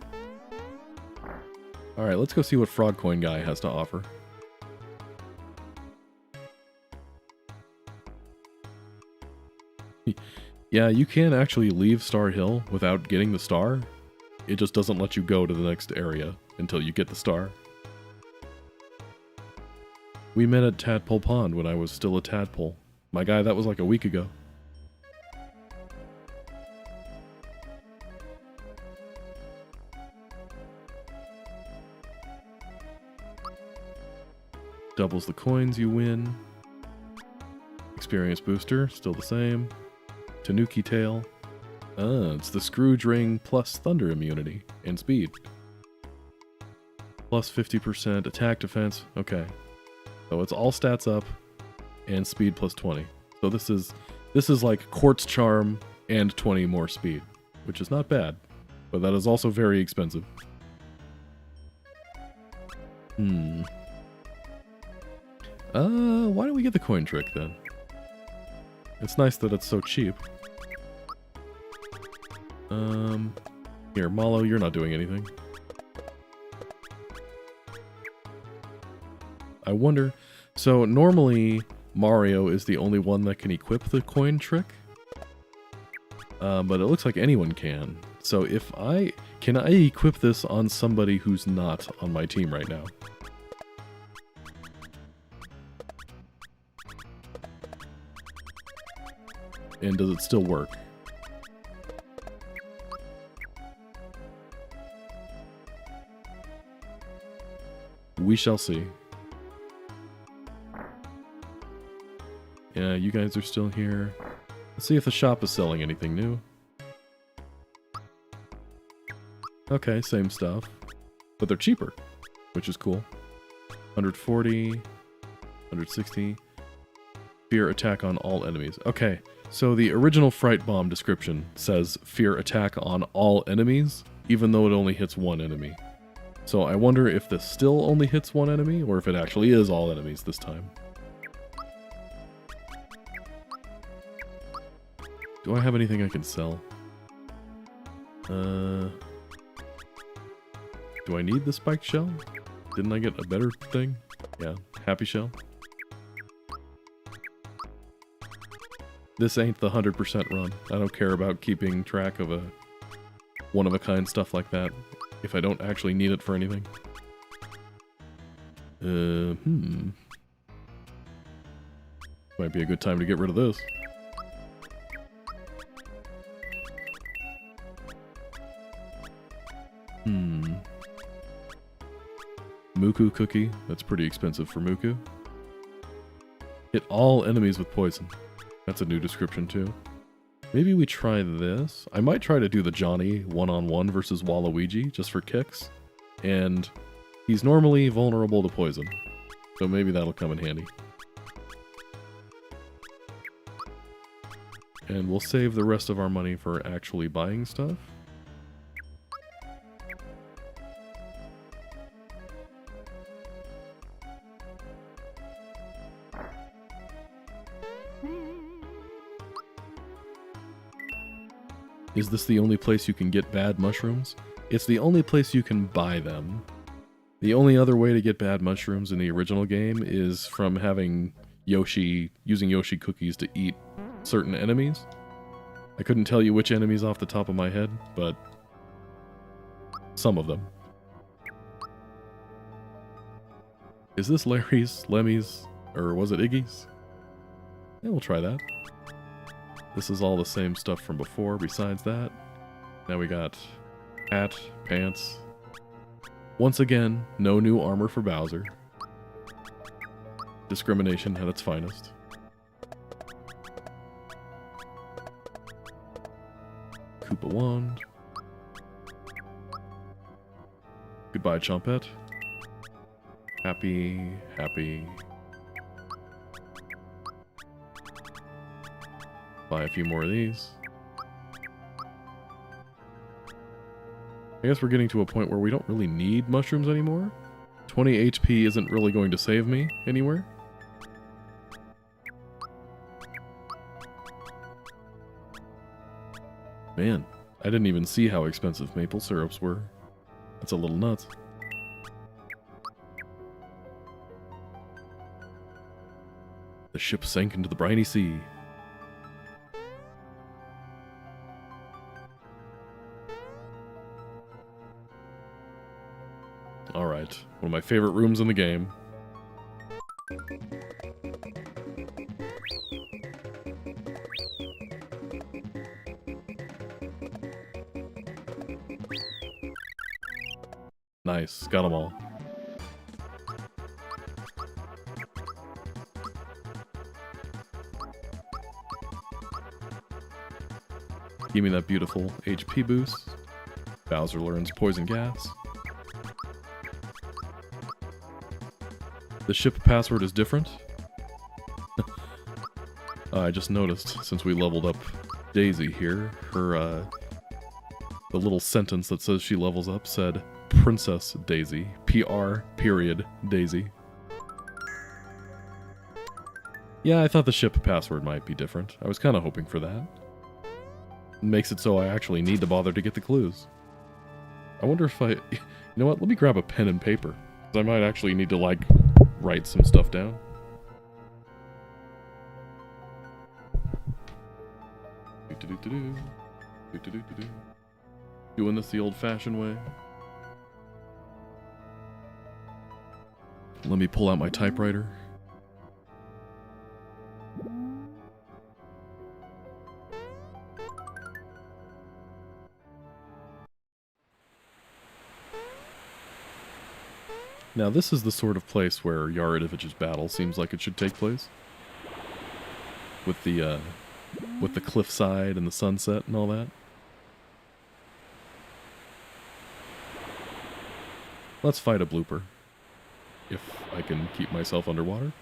Alright, let's go see what Frog Coin Guy has to offer. Yeah, you can actually leave Star Hill without getting the star. It just doesn't let you go to the next area until you get the star. We met at Tadpole Pond when I was still a tadpole. My guy, that was like a week ago. Doubles the coins you win. Experience booster, still the same. Tanuki tail. It's the Scrooge ring plus thunder immunity and speed. Plus 50% attack defense. Okay. So it's all stats up and speed plus 20. So this is like Quartz Charm and 20 more speed, which is not bad. But that is also very expensive. Why don't we get the coin trick then? It's nice that it's so cheap. Here, Malo, you're not doing anything. I wonder... So, normally, Mario is the only one that can equip the coin trick. But it looks like anyone can. So, if I... Can I equip this on somebody who's not on my team right now? And does it still work? We shall see. Yeah, you guys are still here. Let's see if the shop is selling anything new. Okay, same stuff. But they're cheaper, which is cool. 140, 160. Fear attack on all enemies. Okay, so the original Fright Bomb description says fear attack on all enemies, even though it only hits one enemy. So I wonder if this still only hits one enemy, or if it actually is all enemies this time. Do I have anything I can sell? Do I need the spiked shell? Didn't I get a better thing? Yeah, happy shell. This ain't the 100% run. I don't care about keeping track of a one-of-a-kind stuff like that if I don't actually need it for anything. Might be a good time to get rid of this. Muku cookie. That's pretty expensive for Muku. Hit all enemies with poison. That's a new description too. Maybe we try this. I might try to do the Johnny one-on-one versus Waluigi just for kicks. And he's normally vulnerable to poison. So maybe that'll come in handy. And we'll save the rest of our money for actually buying stuff. Is this the only place you can get bad mushrooms? It's the only place you can buy them. The only other way to get bad mushrooms in the original game is from having Yoshi, using Yoshi cookies to eat certain enemies. I couldn't tell you which enemies off the top of my head, but some of them. Is this Larry's, Lemmy's, or was it Iggy's? Yeah, we'll try that. This is all the same stuff from before besides that. Now we got hat, pants. Once again, no new armor for Bowser. Discrimination at its finest. Koopa wand. Goodbye, Chompette. Happy, happy. Buy a few more of these. I guess we're getting to a point where we don't really need mushrooms anymore. 20 HP isn't really going to save me anywhere. Man, I didn't even see how expensive maple syrups were. That's a little nuts. The ship sank into the briny sea. Alright, one of my favorite rooms in the game. Nice, got them all. Give me that beautiful HP boost. Bowser learns poison gas. The ship password is different. I just noticed, since we leveled up Daisy here, her, the little sentence that says she levels up said, Princess Daisy. PR, period, Daisy. Yeah, I thought the ship password might be different. I was kind of hoping for that. It makes it so I actually need to bother to get the clues. I wonder if you know what, let me grab a pen and paper. Because I might actually need to, like, write some stuff down. Doing this the old-fashioned way. Let me pull out my typewriter. Now this is the sort of place where Yaradavich's battle seems like it should take place. With the cliffside and the sunset and all that. Let's fight a blooper. If I can keep myself underwater.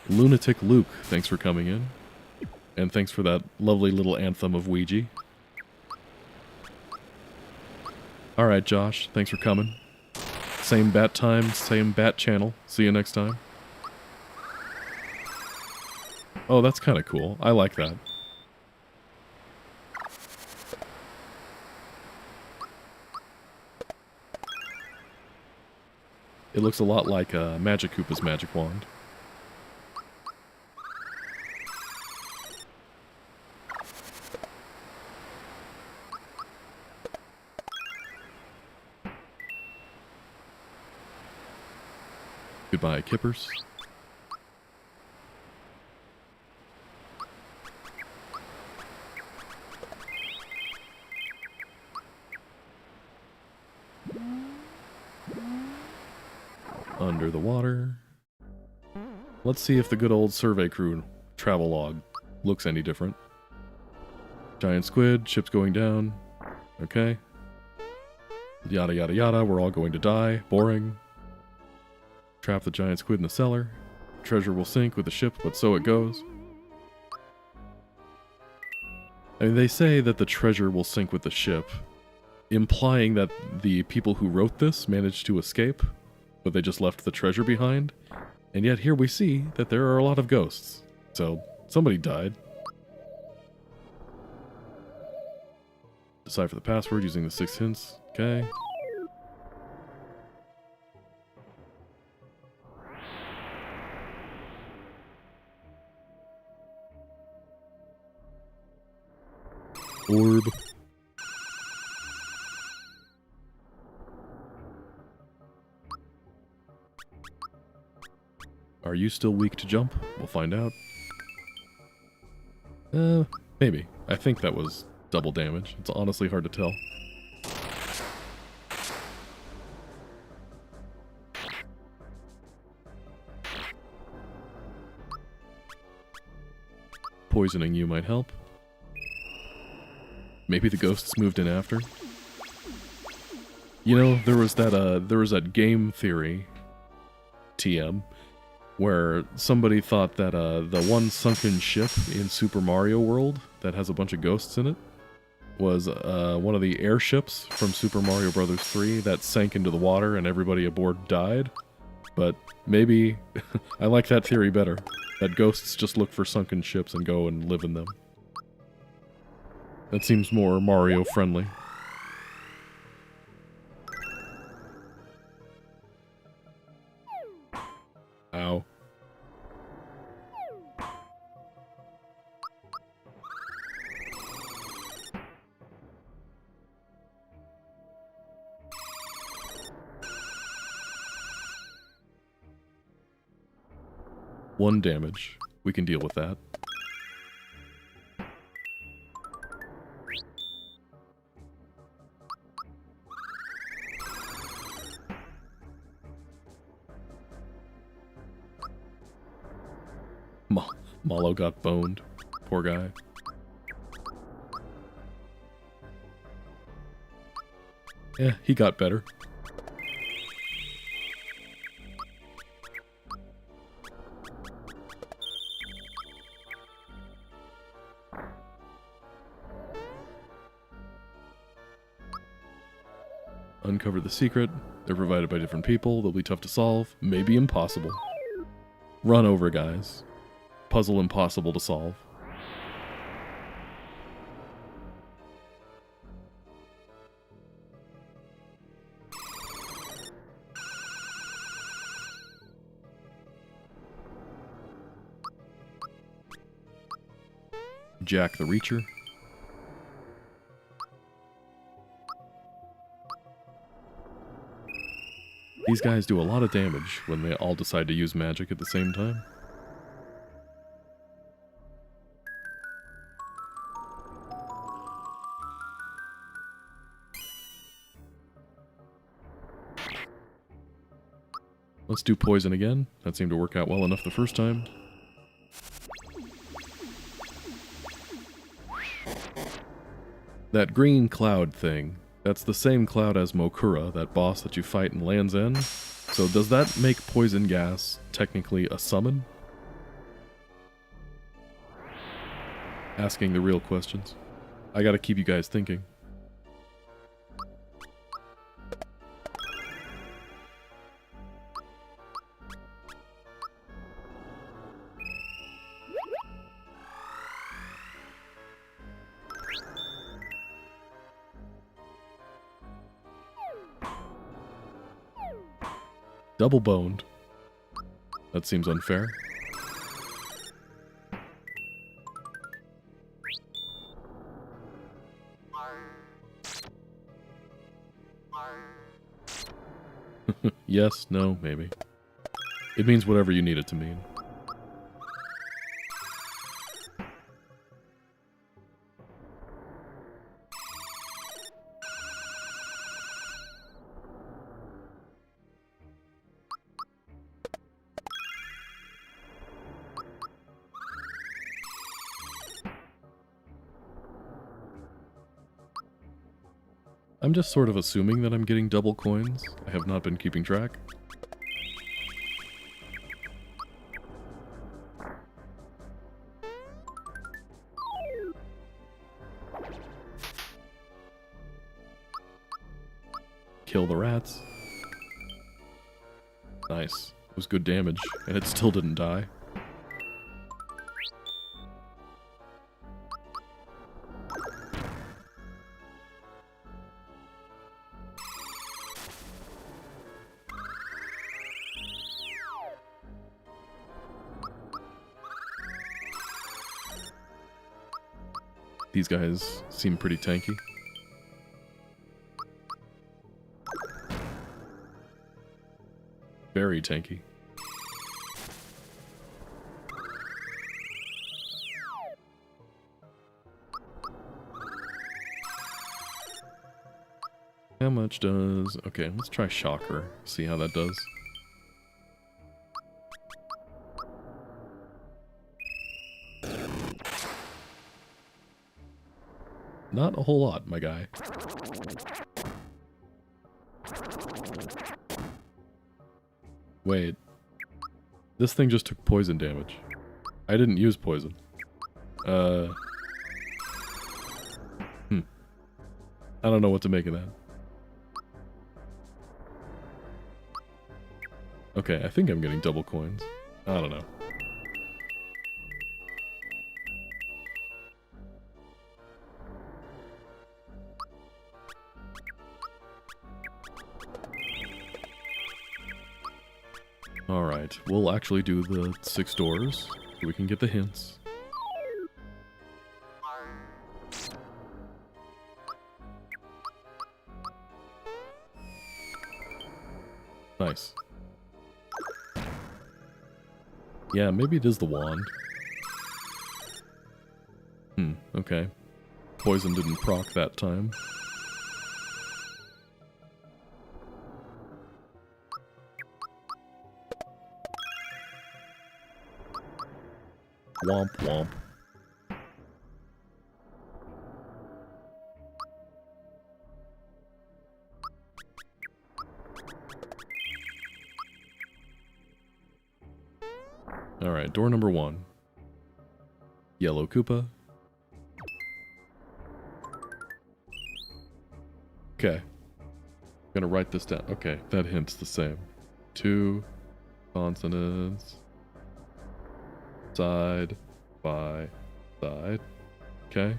Lunatic Luke, thanks for coming in. And thanks for that lovely little anthem of Ouija. Alright, Josh, thanks for coming. Same bat time, same bat channel. See you next time. Oh, that's kind of cool. I like that. It looks a lot like Magic Koopa's magic wand. Goodbye, Kippers. Under the water. Let's see if the good old survey crew travel log looks any different. Giant squid, ship's going down. Okay. Yada yada yada, we're all going to die. Boring. Trap the giant squid in the cellar. Treasure will sink with the ship, but so it goes. I mean, they say that the treasure will sink with the ship, implying that the people who wrote this managed to escape. but they just left the treasure behind. And yet here we see that there are a lot of ghosts. So somebody died. Decipher the password using the 6 hints. Okay. Orb. Are you still weak to jump? We'll find out. Maybe. I think that was double damage. It's honestly hard to tell. Poisoning you might help. Maybe the ghosts moved in after. You know, there was that game theory, TM, where somebody thought that the one sunken ship in Super Mario World that has a bunch of ghosts in it was one of the airships from Super Mario Bros. 3 that sank into the water and everybody aboard died. But maybe I like that theory better, that ghosts just look for sunken ships and go and live in them. That seems more Mario friendly. Ow. One damage. We can deal with that. Malo got boned. Poor guy. Yeah, he got better. Uncover the secret. They're provided by different people. They'll be tough to solve. Maybe impossible. Run over, guys. Puzzle impossible to solve. Jack the Reacher. These guys do a lot of damage when they all decide to use magic at the same time. Let's do poison again. That seemed to work out well enough the first time. That green cloud thing, that's the same cloud as Mokura, that boss that you fight in Land's End. So does that make poison gas technically a summon? Asking the real questions. I gotta keep you guys thinking. Double boned. That seems unfair. Yes, no, maybe. It means whatever you need it to mean. I'm just sort of assuming that I'm getting double coins. I have not been keeping track. Kill the rats. Nice. It was good damage, and it still didn't die. These guys seem pretty tanky. Very tanky. How much does... Okay, let's try Shocker. See how that does. Not a whole lot, my guy. Wait. This thing just took poison damage. I didn't use poison. I don't know what to make of that. Okay, I think I'm getting double coins. I don't know. Alright, we'll actually do the 6 doors, so we can get the hints. Nice. Yeah, maybe it is the wand. Okay. Poison didn't proc that time. Womp womp. Alright, door number 1. Yellow Koopa. Okay. I'm gonna write this down. Okay, that hint's the same. 2 consonants. Side by side. Okay.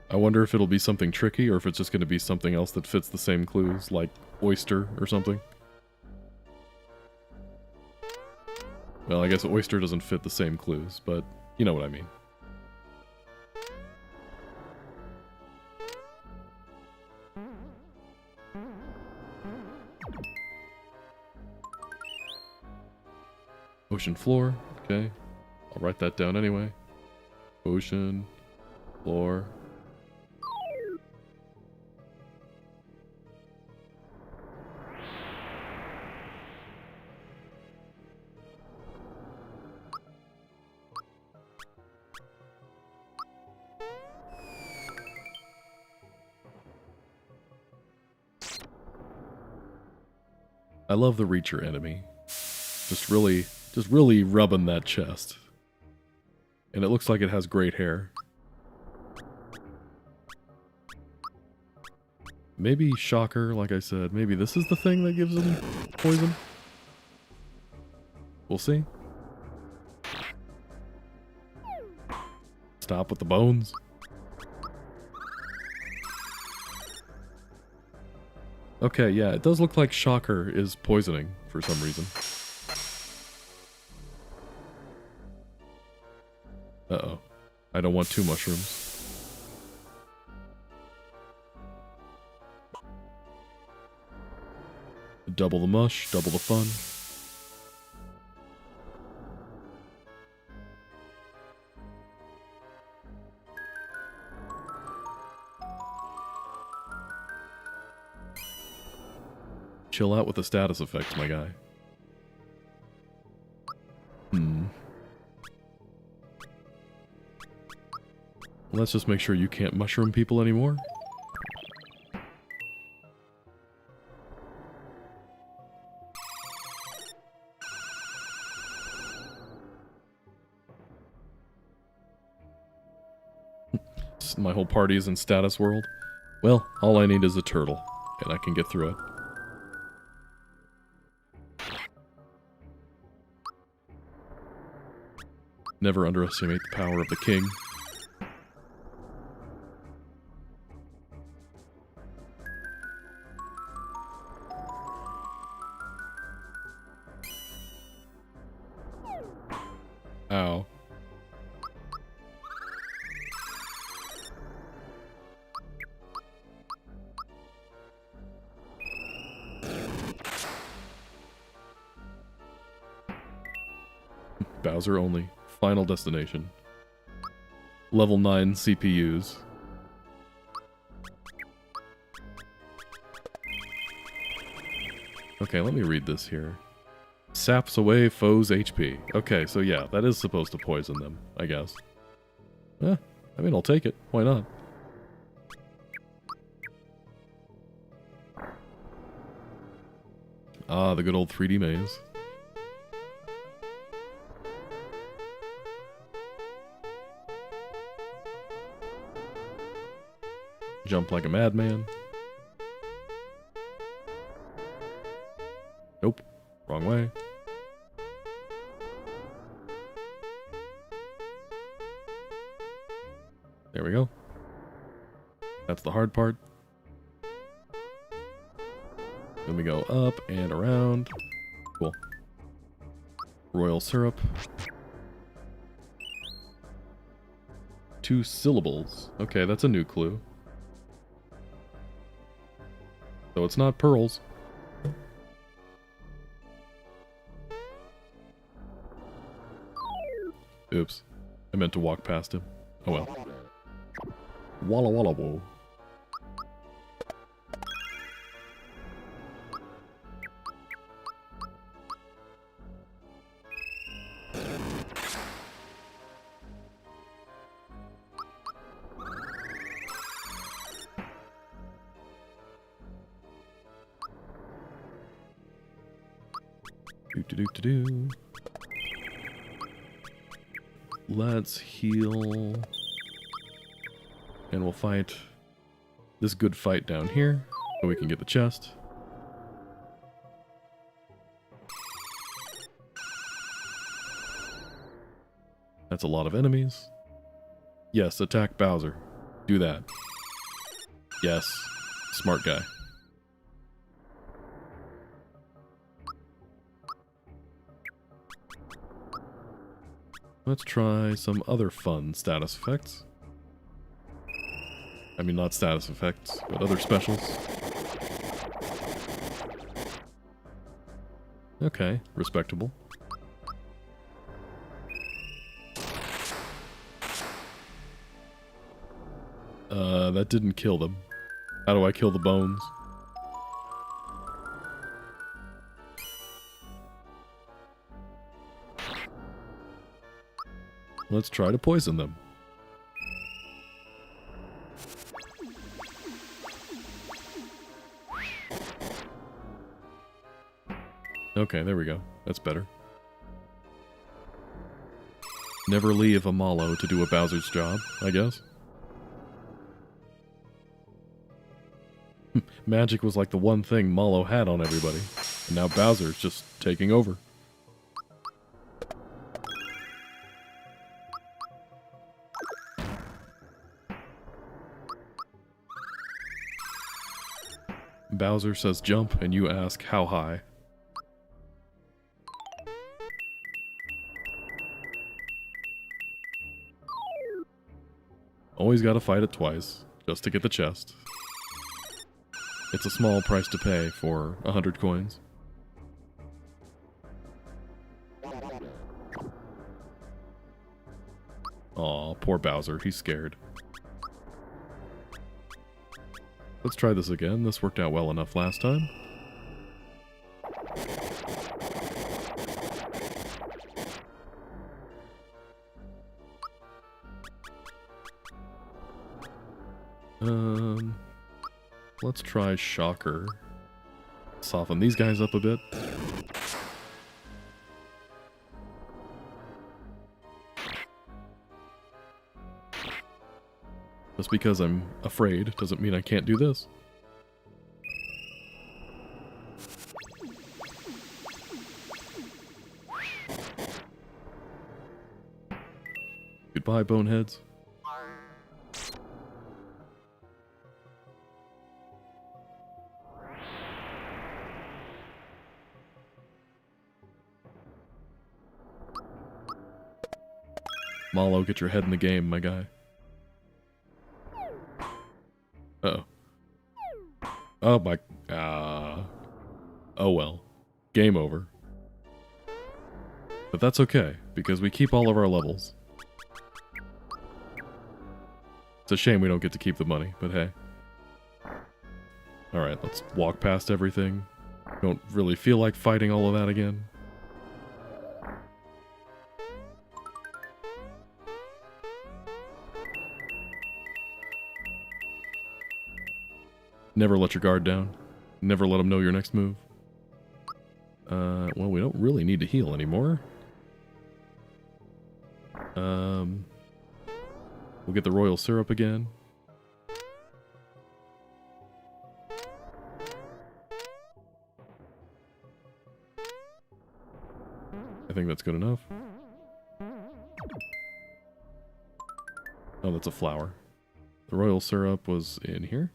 I wonder if it'll be something tricky or if it's just going to be something else that fits the same clues, like oyster or something. Well, I guess oyster doesn't fit the same clues, but you know what I mean. Ocean floor. Okay. I'll write that down anyway. Ocean floor. I love the Reacher enemy. Just really rubbing that chest. And it looks like it has great hair. Maybe Shocker, like I said. Maybe this is the thing that gives him poison? We'll see. Stop with the bones. Okay, yeah, it does look like Shocker is poisoning for some reason. Uh-oh. I don't want 2 mushrooms. Double the mush, double the fun. Chill out with the status effects, my guy. Let's just make sure you can't mushroom people anymore. My whole party is in status world. Well, all I need is a turtle, and I can get through it. Never underestimate the power of the king. Ow. Bowser only. Final destination. Level 9 CPUs. Okay, let me read this here. Saps away foes' HP. Okay, so yeah, that is supposed to poison them, I guess. Eh, I mean, I'll take it. Why not? Ah, the good old 3D maze. Jump like a madman. Nope. Wrong way. There we go. That's the hard part. Then we go up and around. Cool. Royal syrup. 2 syllables. Okay, that's a new clue. So it's not pearls. Oops. I meant to walk past him. Oh well. Walla walla whoa. Do. Let's heal. And we'll fight this good fight down here so we can get the chest. That's a lot of enemies. Yes, attack Bowser. Do that. Yes. Smart guy. Let's try some other fun status effects. I mean, not status effects, but other specials. Okay, respectable. That didn't kill them. How do I kill the bones? Let's try to poison them. Okay, there we go. That's better. Never leave a Mallow to do a Bowser's job, I guess. Magic was like the one thing Mallow had on everybody. And now Bowser's just taking over. Bowser says jump, and you ask how high. Always gotta fight it twice, just to get the chest. It's a small price to pay for 100 coins. Aw, poor Bowser, he's scared. Let's try this again. This worked out well enough last time. Let's try Shocker. Soften these guys up a bit. Just because I'm afraid doesn't mean I can't do this. Goodbye, boneheads. Malo, get your head in the game, my guy. Uh-oh. Oh my... oh well. Game over. But that's okay, because we keep all of our levels. It's a shame we don't get to keep the money, but hey. Alright, let's walk past everything. Don't really feel like fighting all of that again. Never let your guard down. Never let them know your next move. Well, we don't really need to heal anymore. We'll get the royal syrup again. I think that's good enough. Oh, that's a flower. The royal syrup was in here.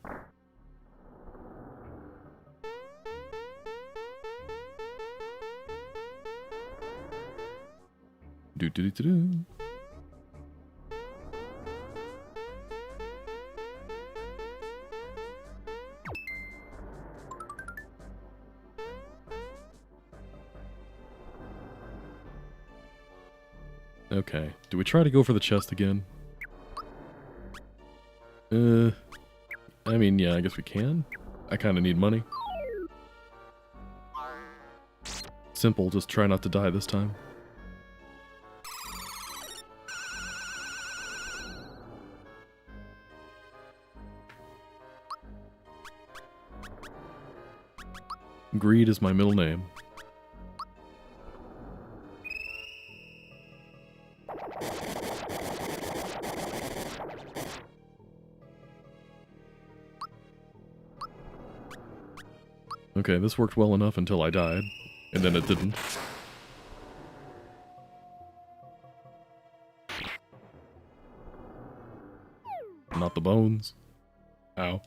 Do-do-do-do-do. Okay. Do we try to go for the chest again? I mean, yeah, I guess we can. I kind of need money. Simple, just try not to die this time. Greed is my middle name. Okay, this worked well enough until I died, and then it didn't. Not the bones. Ow.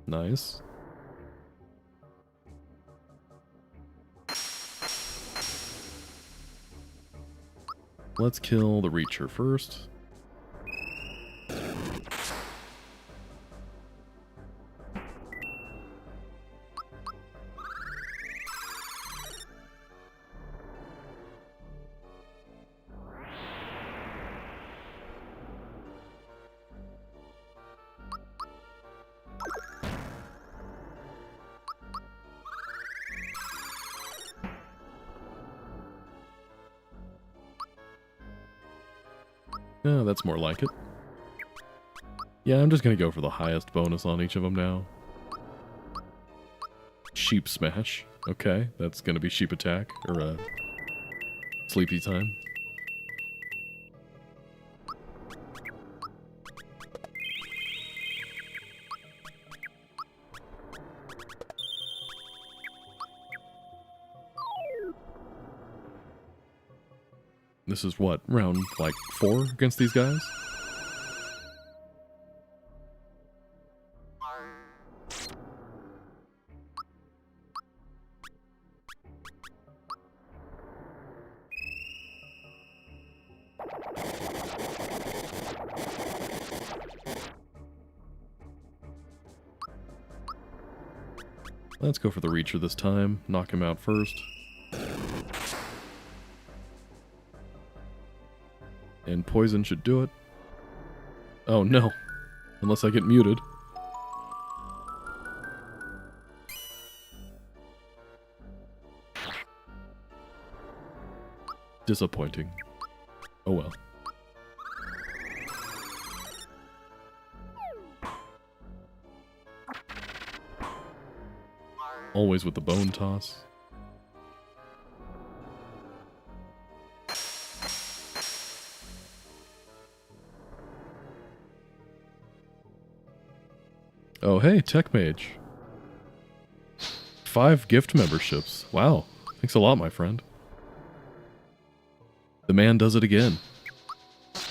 Nice. Let's kill the Reacher first. Yeah, that's more like it. Yeah, I'm just gonna go for the highest bonus on each of them now. Sheep Smash. Okay, that's gonna be Sheep Attack, or Sleepy Time. This is what, round, like, 4 against these guys? Let's go for the Reacher this time, knock him out first. And poison should do it. Oh no. Unless I get muted. Disappointing. Oh well. Always with the bone toss. Oh, hey, Tech Mage. 5 gift memberships. Wow. Thanks a lot, my friend. The man does it again.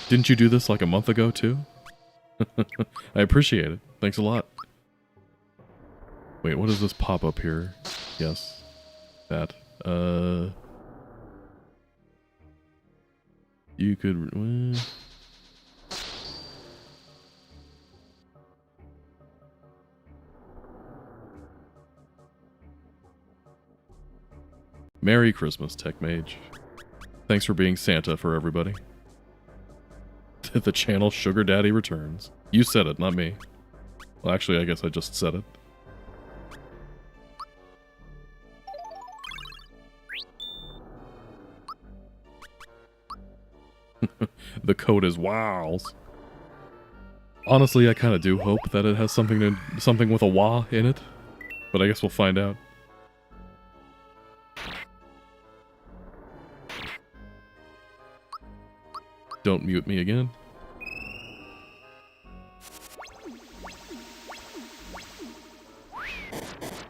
Didn't you do this like a month ago, too? I appreciate it. Thanks a lot. Wait, what does this pop up here? Yes. That. You could... Merry Christmas, Tech Mage. Thanks for being Santa for everybody. The channel Sugar Daddy returns. You said it, not me. Well, actually, I guess I just said it. The code is wows. Honestly, I kind of do hope that it has something with a wah in it, but I guess we'll find out. Don't mute me again.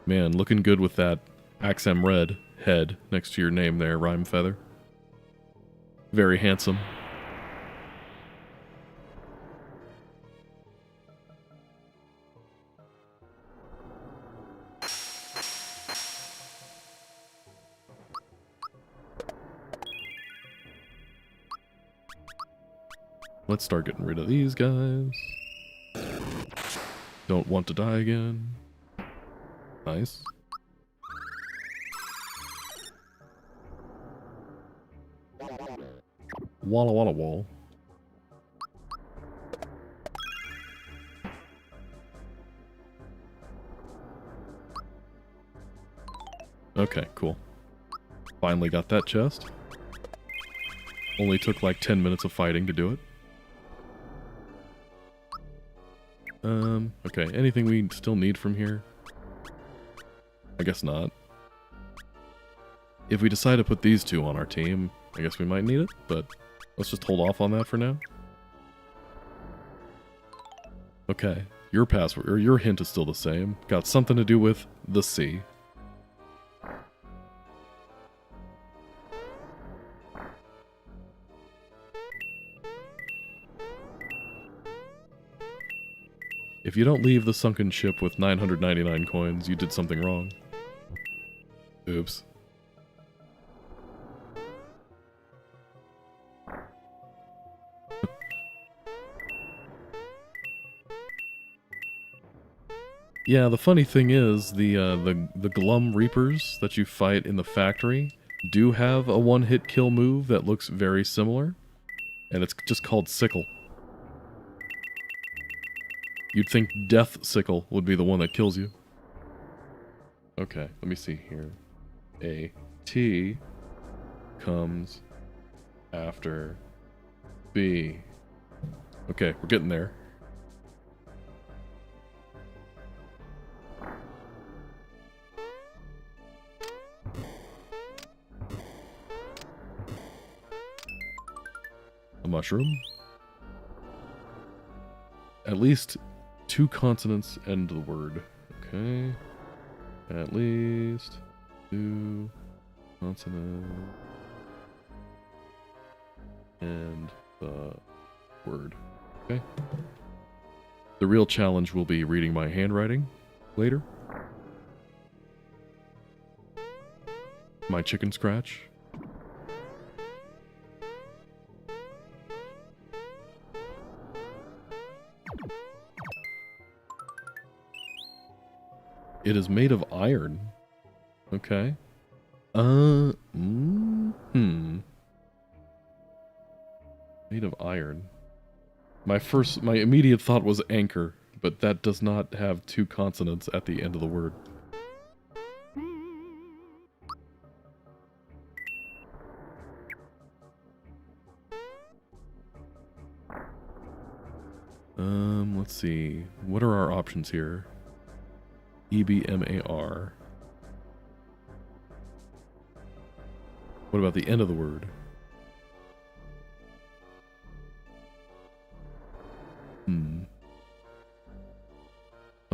Man, looking good with that Axem red head next to your name there, Rhyme Feather. Very handsome. Let's start getting rid of these guys. Don't want to die again. Nice. Walla walla wall. Okay, cool. Finally got that chest. Only took like 10 minutes of fighting to do it. Okay, anything we still need from here? I guess not. If we decide to put these two on our team, I guess we might need it, but let's just hold off on that for now. Okay, your password, or your hint is still the same. Got something to do with the sea. If you don't leave the sunken ship with 999 coins, you did something wrong. Oops. Yeah, the funny thing is, the Glum Reapers that you fight in the factory do have a one-hit kill move that looks very similar, and it's just called Sickle. You'd think Death Sickle would be the one that kills you. Okay, let me see here. A T comes after B. Okay, we're getting there. A mushroom. At least 2 consonants end the word. Okay. At least 2 consonants end the word. Okay. The real challenge will be reading my handwriting later. My chicken scratch. It is made of iron. Okay. Made of iron. My immediate thought was anchor, but that does not have 2 consonants at the end of the word. Let's see. What are our options here? EBMAR. What about the end of the word?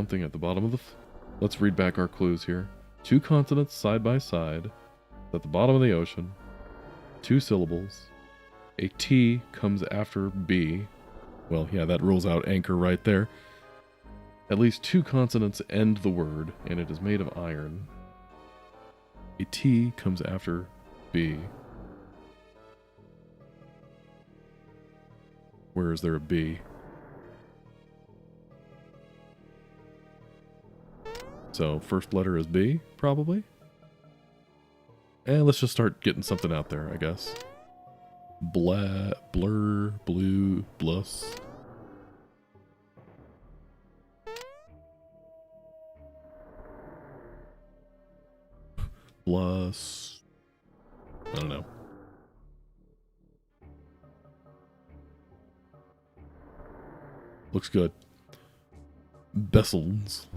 something at the bottom of the... Let's read back our clues here. 2 consonants side by side. At the bottom of the ocean. 2 syllables. A T comes after B. Well, yeah, that rules out anchor right there. At least 2 consonants end the word, and it is made of iron. A T comes after B. Where is there a B? So, first letter is B, probably? And let's just start getting something out there, I guess. Blah, blur, blue, blus. Blus. I don't know. Looks good. Bessels.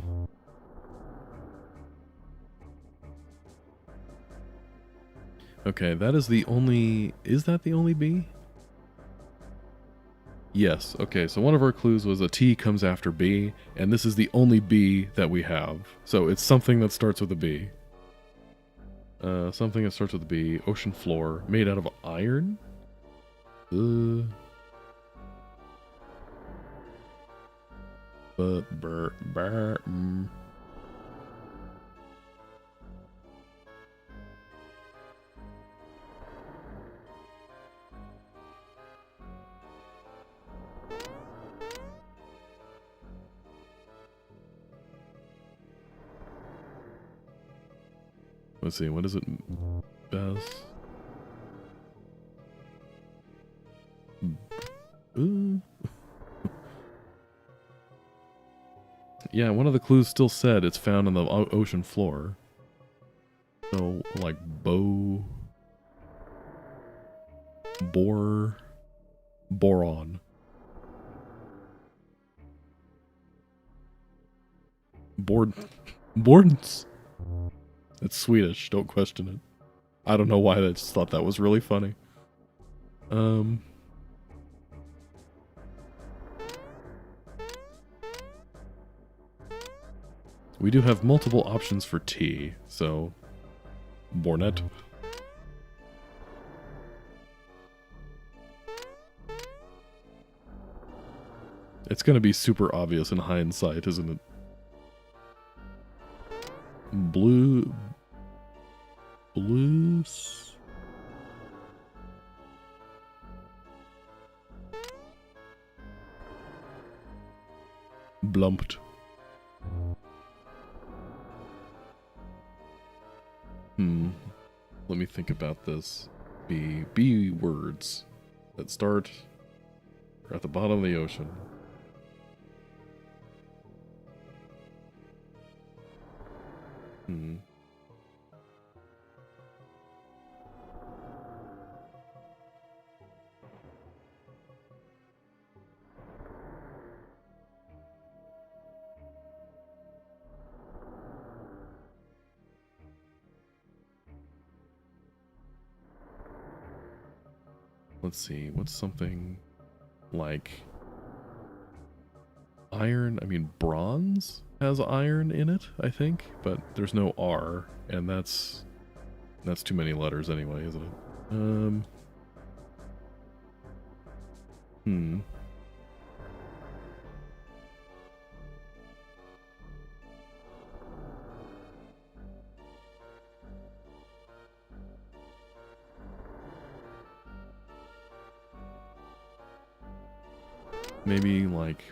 Okay, that is the only... Is that the only B? Yes, okay, so one of our clues was a T comes after B, and this is the only B that we have. So it's something that starts with a B. Something that starts with a B. Ocean floor. Made out of iron? Let's see, what is it? Best. Yeah, one of the clues still said it's found on the ocean floor. So, like, boron. Borns. It's Swedish, don't question it. I don't know why, I just thought that was really funny. We do have multiple options for T, so... Bornet. It's gonna be super obvious in hindsight, isn't it? Blues. Blumped. Let me think about this. B words that start at the bottom of the ocean. Let's see, what's something like iron? I mean, bronze has iron in it, I think, but there's no R, and that's too many letters anyway, isn't it? Maybe like,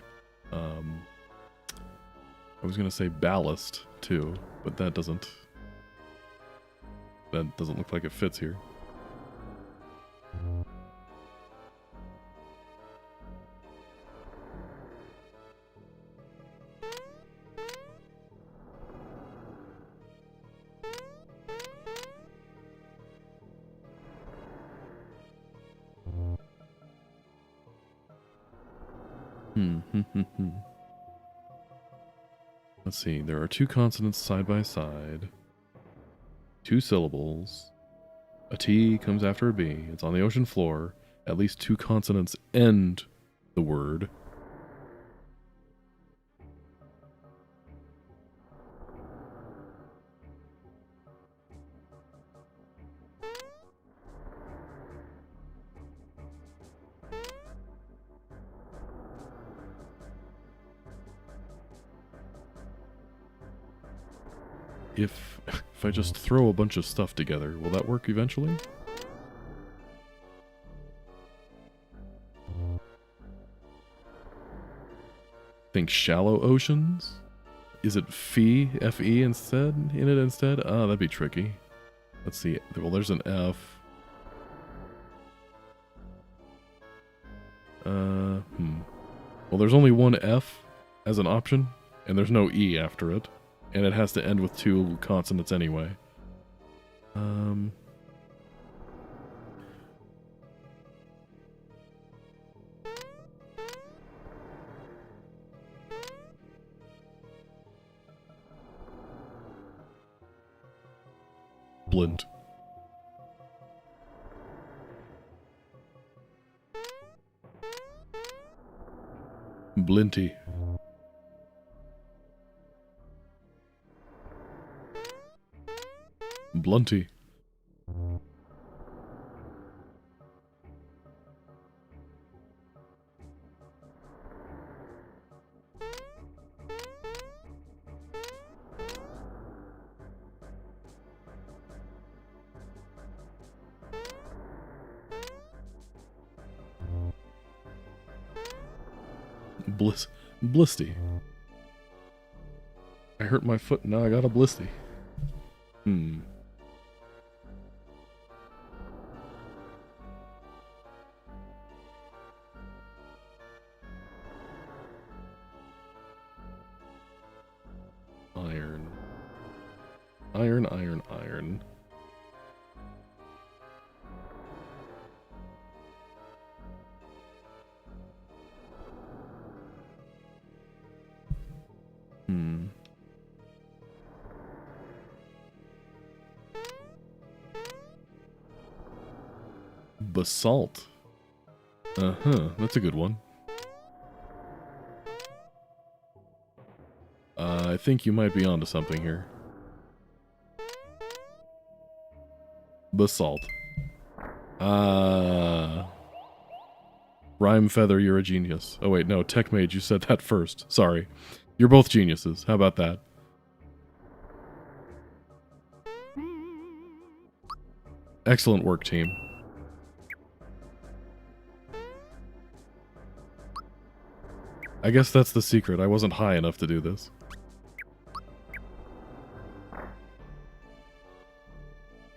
I was gonna say ballast too, but that doesn't look like it fits here. Let's see, there are 2 consonants side by side. 2 syllables. A T comes after a B. It's on the ocean floor. At least 2 consonants end the word. if I just throw a bunch of stuff together, will that work eventually? Think shallow oceans? Is it Fe, F-E instead, in it instead? Ah, that'd be tricky. Let's see. Well, there's an F. Well, there's only one F as an option, and there's no E after it. And it has to end with 2 consonants anyway. Bundt. Blinty. Blunty. Blisty. I hurt my foot, now I got a blisty. Iron. Iron, iron, iron. Basalt. That's a good one. I think you might be onto something here. Basalt. Rhyme Feather, you're a genius. Oh wait, no, Tech Mage, you said that first. Sorry. You're both geniuses. How about that? Excellent work, team. I guess that's the secret. I wasn't high enough to do this.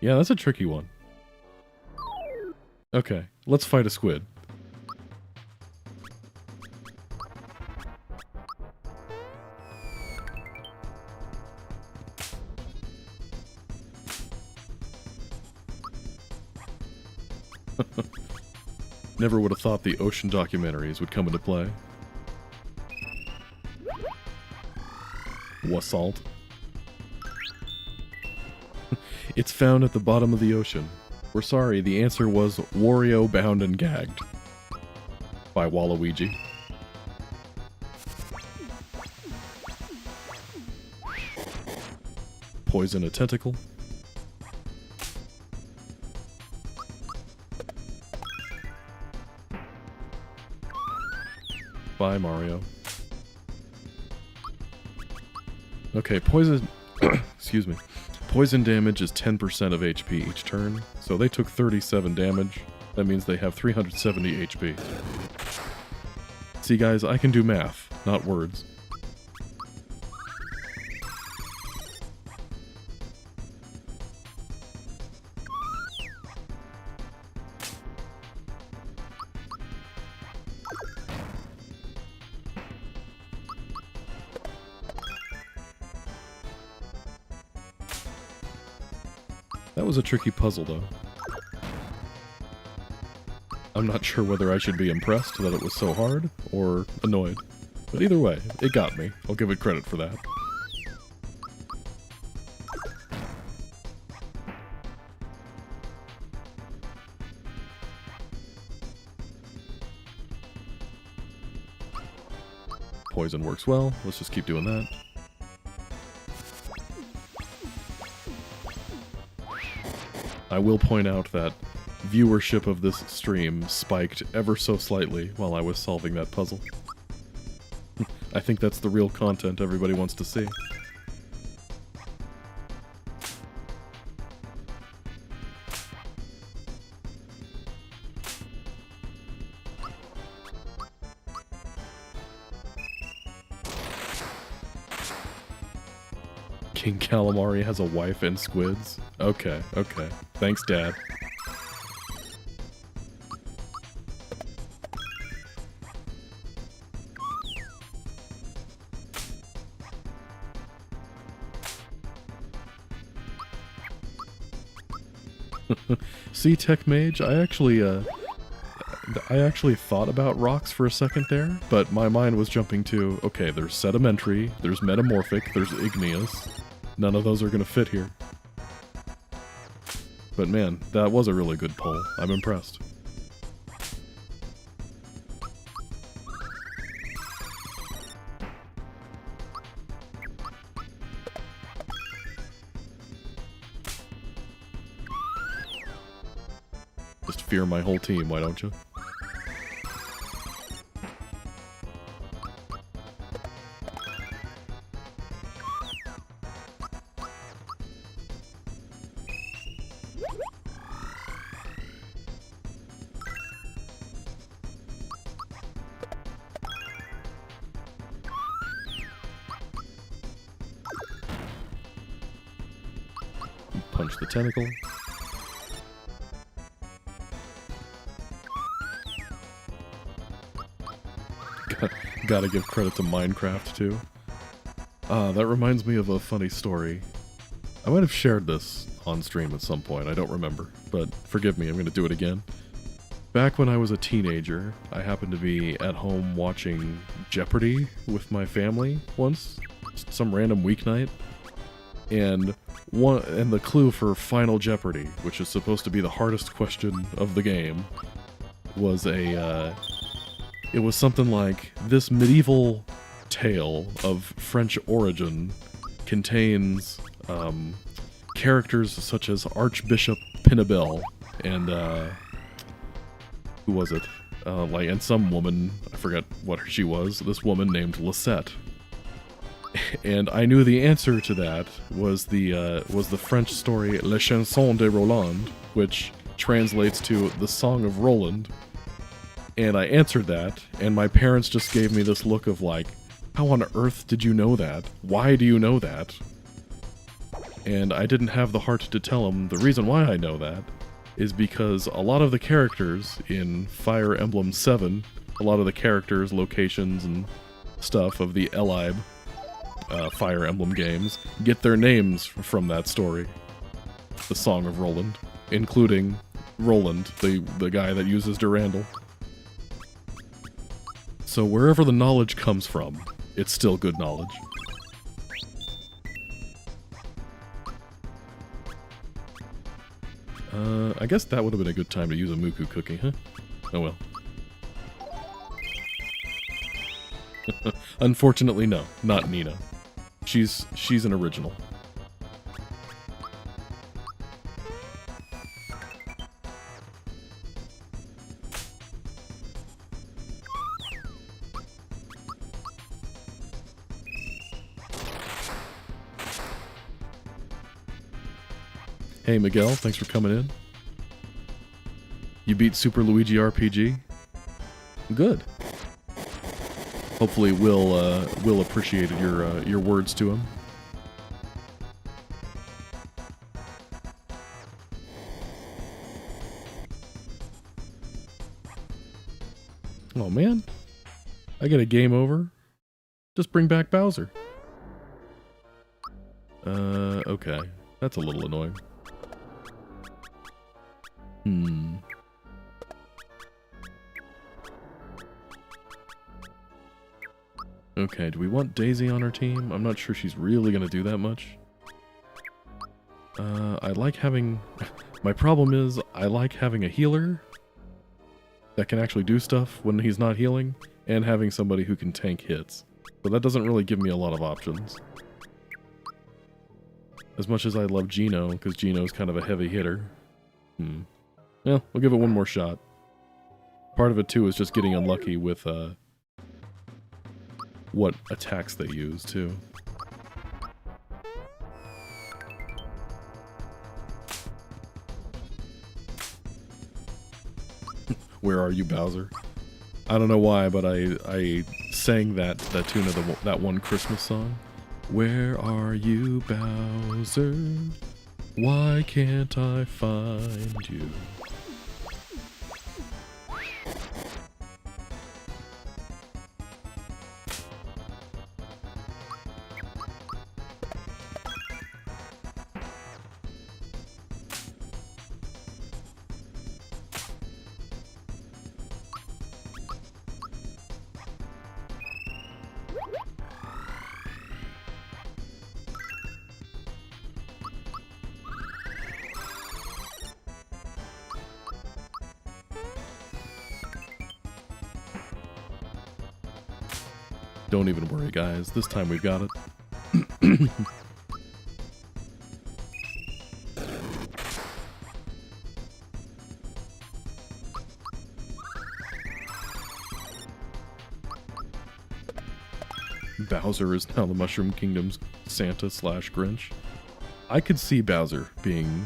Yeah, that's a tricky one. Okay, let's fight a squid. Never would have thought the ocean documentaries would come into play. Wasalt. It's found at the bottom of the ocean. We're sorry, the answer was Wario Bound and Gagged. By Waluigi. Poison a tentacle. Bye, Mario. Okay, poison... excuse me. Poison damage is 10% of HP each turn, so they took 37 damage. That means they have 370 HP. See guys, I can do math, not words. That was a tricky puzzle, though. I'm not sure whether I should be impressed that it was so hard, or annoyed. But either way, it got me. I'll give it credit for that. Poison works well. Let's just keep doing that. I will point out that viewership of this stream spiked ever so slightly while I was solving that puzzle. I think that's the real content everybody wants to see. King Calamari has a wife and squids? Okay, okay. Thanks, Dad. See, Tech Mage, I actually thought about rocks for a second there, but my mind was jumping to, okay, there's sedimentary, there's metamorphic, there's igneous. None of those are gonna fit here. But man, that was a really good pull. I'm impressed. Just fear my whole team, why don't you? Punch the tentacle. Gotta give credit to Minecraft, too. That reminds me of a funny story. I might have shared this on stream at some point, I don't remember. But forgive me, I'm gonna do it again. Back when I was a teenager, I happened to be at home watching Jeopardy with my family once. Some random weeknight. And the clue for Final Jeopardy, which is supposed to be the hardest question of the game, was it was something like, this medieval tale of French origin contains characters such as Archbishop Pinnabel and who was it? And some woman, I forget what she was, this woman named Lisette. And I knew the answer to that was the French story La Chanson de Roland, which translates to The Song of Roland. And I answered that, and my parents just gave me this look of like, how on earth did you know that? Why do you know that? And I didn't have the heart to tell them the reason why I know that is because a lot of the characters in Fire Emblem 7, a lot of the characters, locations, and stuff of the Elib Fire Emblem games get their names from that story, The Song of Roland, including Roland, the guy that uses Durandal. So wherever the knowledge comes from, it's still good knowledge. I guess that would have been a good time to use a Muku cookie, huh? Oh well. Unfortunately, no. Not Nina. She's an original. Hey Miguel, thanks for coming in. You beat Super Luigi RPG? Good. Hopefully Will appreciated your words to him. Oh man, I get a game over. Just bring back Bowser. Okay, that's a little annoying. Okay, do we want Daisy on our team? I'm not sure she's really gonna do that much. I like having... My problem is, I like having a healer that can actually do stuff when he's not healing, and having somebody who can tank hits. But that doesn't really give me a lot of options. As much as I love Gino, because Gino's kind of a heavy hitter. Well, we'll give it one more shot. Part of it, too, is just getting unlucky with, what attacks they use, too. Where are you, Bowser? I don't know why, but I sang that tune of that one Christmas song. Where are you, Bowser? Why can't I find you? Don't even worry, guys. This time we've got it. Bowser is now the Mushroom Kingdom's Santa slash Grinch. I could see Bowser being,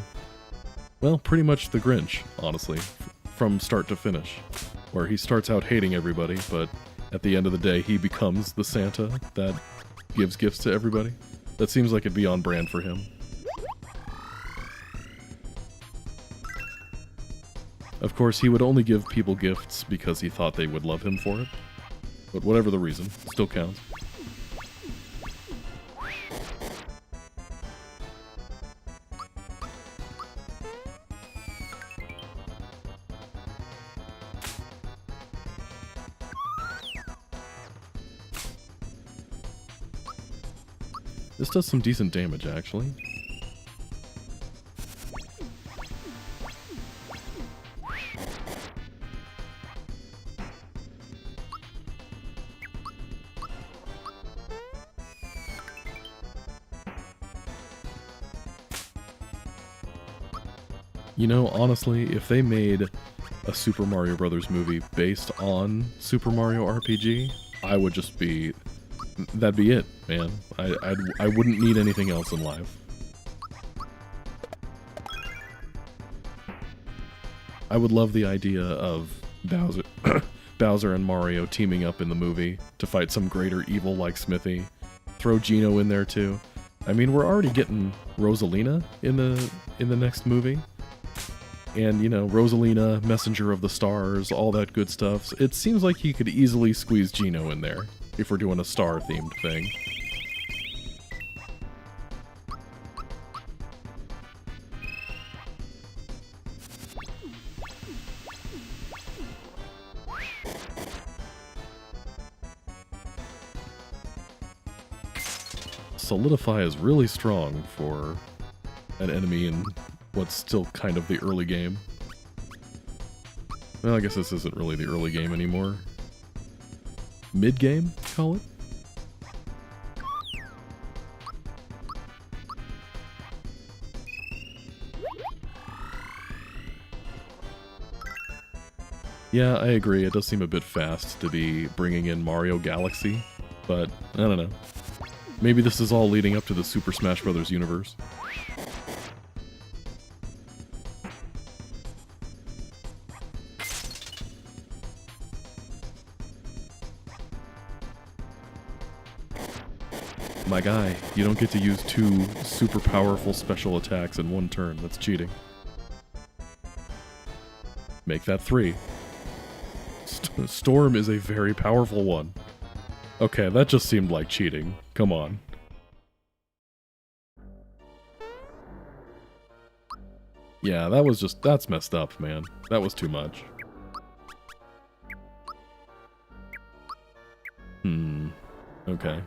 well, pretty much the Grinch, honestly, from start to finish. Where he starts out hating everybody, but at the end of the day, he becomes the Santa that gives gifts to everybody. That seems like it'd be on brand for him. Of course, he would only give people gifts because he thought they would love him for it. But whatever the reason, still counts. This does some decent damage, actually. You know, honestly, if they made a Super Mario Brothers movie based on Super Mario RPG, I would just be... that'd be it, man. I wouldn't need anything else in life. I would love the idea of Bowser and Mario teaming up in the movie to fight some greater evil like Smithy. Throw Geno in there too. I mean, we're already getting Rosalina in the next movie. And, you know, Rosalina, Messenger of the Stars, all that good stuff. It seems like you could easily squeeze Geno in there if we're doing a star-themed thing. Solidify is really strong for an enemy in what's still kind of the early game. Well, I guess this isn't really the early game anymore. Mid-game, call it? Yeah, I agree. It does seem a bit fast to be bringing in Mario Galaxy, but I don't know. Maybe this is all leading up to the Super Smash Bros. Universe. My guy, you don't get to use 2 super powerful special attacks in one turn. That's cheating. Make that 3. Storm is a very powerful one. Okay, that just seemed like cheating. Come on. Yeah, that's messed up, man. That was too much. Okay.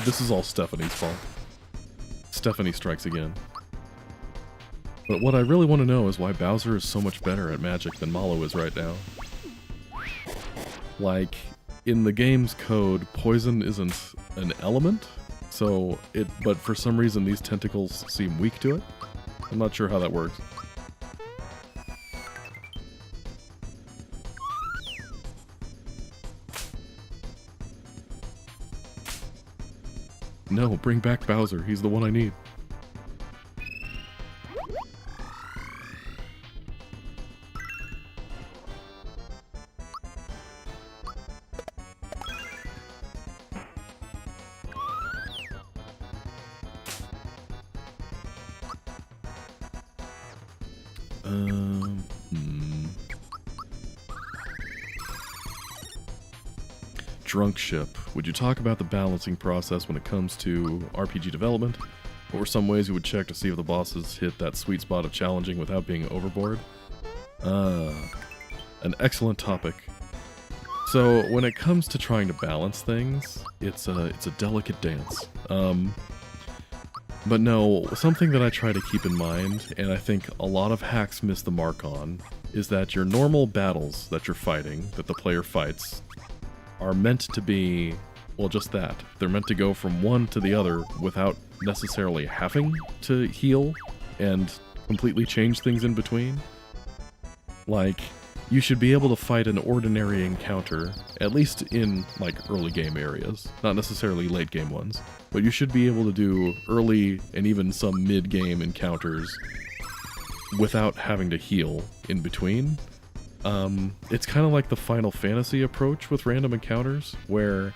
This is all Stephanie's fault. Stephanie strikes again. But what I really want to know is why Bowser is so much better at magic than Mallow is right now. Like, in the game's code, poison isn't an element, but for some reason these tentacles seem weak to it. I'm not sure how that works. No, bring back Bowser. He's the one I need. Drunk Ship. Would you talk about the balancing process when it comes to RPG development? What were some ways you would check to see if the bosses hit that sweet spot of challenging without being overboard? An excellent topic. So when it comes to trying to balance things, it's a delicate dance. But no, something that I try to keep in mind, and I think a lot of hacks miss the mark on, is that your normal battles that you're fighting, that the player fights, are meant to be, well, just that. They're meant to go from one to the other without necessarily having to heal and completely change things in between. Like, you should be able to fight an ordinary encounter, at least in, like, early game areas, not necessarily late game ones, but you should be able to do early and even some mid-game encounters without having to heal in between. It's kind of like the Final Fantasy approach with random encounters, where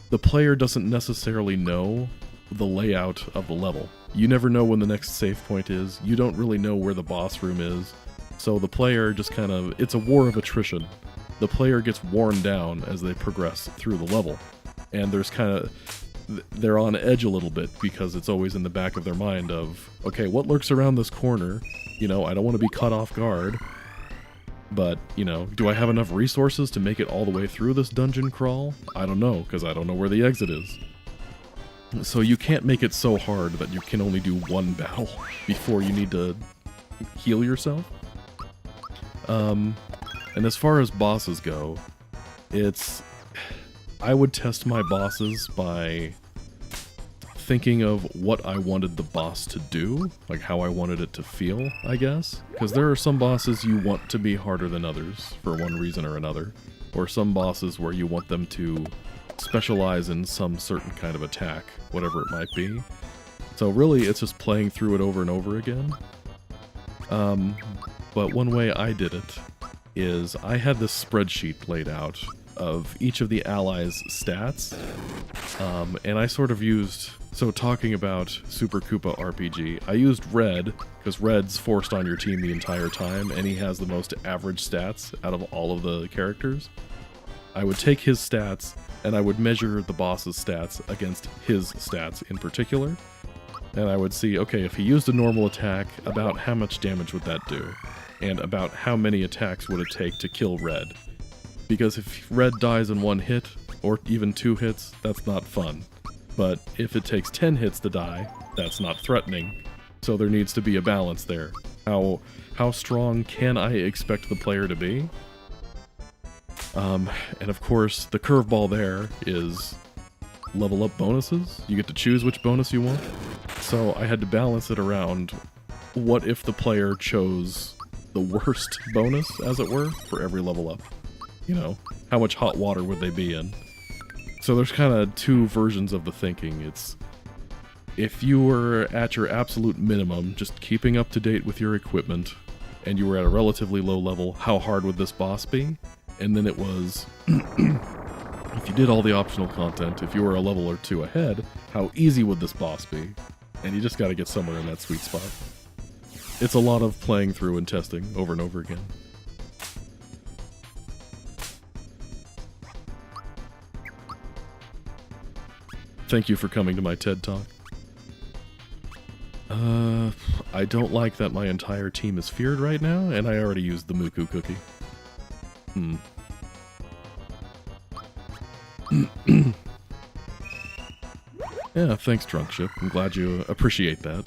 the player doesn't necessarily know the layout of the level. You never know when the next save point is, you don't really know where the boss room is, so the player just kind of, it's a war of attrition. The player gets worn down as they progress through the level, and there's kind of, they're on edge a little bit because it's always in the back of their mind of, okay, what lurks around this corner? You know, I don't want to be caught off guard. But, you know, do I have enough resources to make it all the way through this dungeon crawl? I don't know, because I don't know where the exit is. So you can't make it so hard that you can only do one battle before you need to heal yourself. And as far as bosses go, I would test my bosses by thinking of what I wanted the boss to do, like how I wanted it to feel, I guess. Because there are some bosses you want to be harder than others for one reason or another, or some bosses where you want them to specialize in some certain kind of attack, whatever it might be. So really, it's just playing through it over and over again. But one way I did it is I had this spreadsheet laid out of each of the allies' stats, and I sort of used, so talking about Super Koopa RPG, I used Red, because Red's forced on your team the entire time, and he has the most average stats out of all of the characters. I would take his stats, and I would measure the boss's stats against his stats in particular, and I would see, okay, if he used a normal attack, about how much damage would that do? And about how many attacks would it take to kill Red? Because if Red dies in one hit, or even 2 hits, that's not fun. But if it takes 10 hits to die, that's not threatening. So there needs to be a balance there. How strong can I expect the player to be? And of course, the curveball there is level up bonuses. You get to choose which bonus you want. So I had to balance it around what if the player chose the worst bonus, as it were, for every level up. You know, how much hot water would they be in? So there's kind of 2 versions of the thinking. It's, if you were at your absolute minimum, just keeping up to date with your equipment, and you were at a relatively low level, how hard would this boss be? And then it was, if you did all the optional content, if you were a level or 2 ahead, how easy would this boss be? And you just gotta get somewhere in that sweet spot. It's a lot of playing through and testing over and over again. Thank you for coming to my TED Talk. I don't like that my entire team is feared right now, and I already used the Muku cookie. Yeah, thanks, Drunk Ship. I'm glad you appreciate that.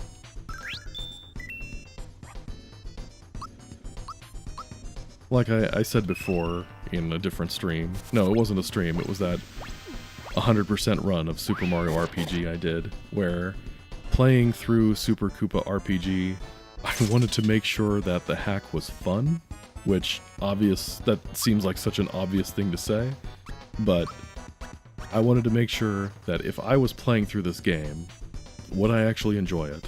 Like I said before in a different stream. No, it wasn't a stream, it was that 100% run of Super Mario RPG I did, where playing through Super Koopa RPG, I wanted to make sure that the hack was fun, which that seems like such an obvious thing to say, but I wanted to make sure that if I was playing through this game, would I actually enjoy it?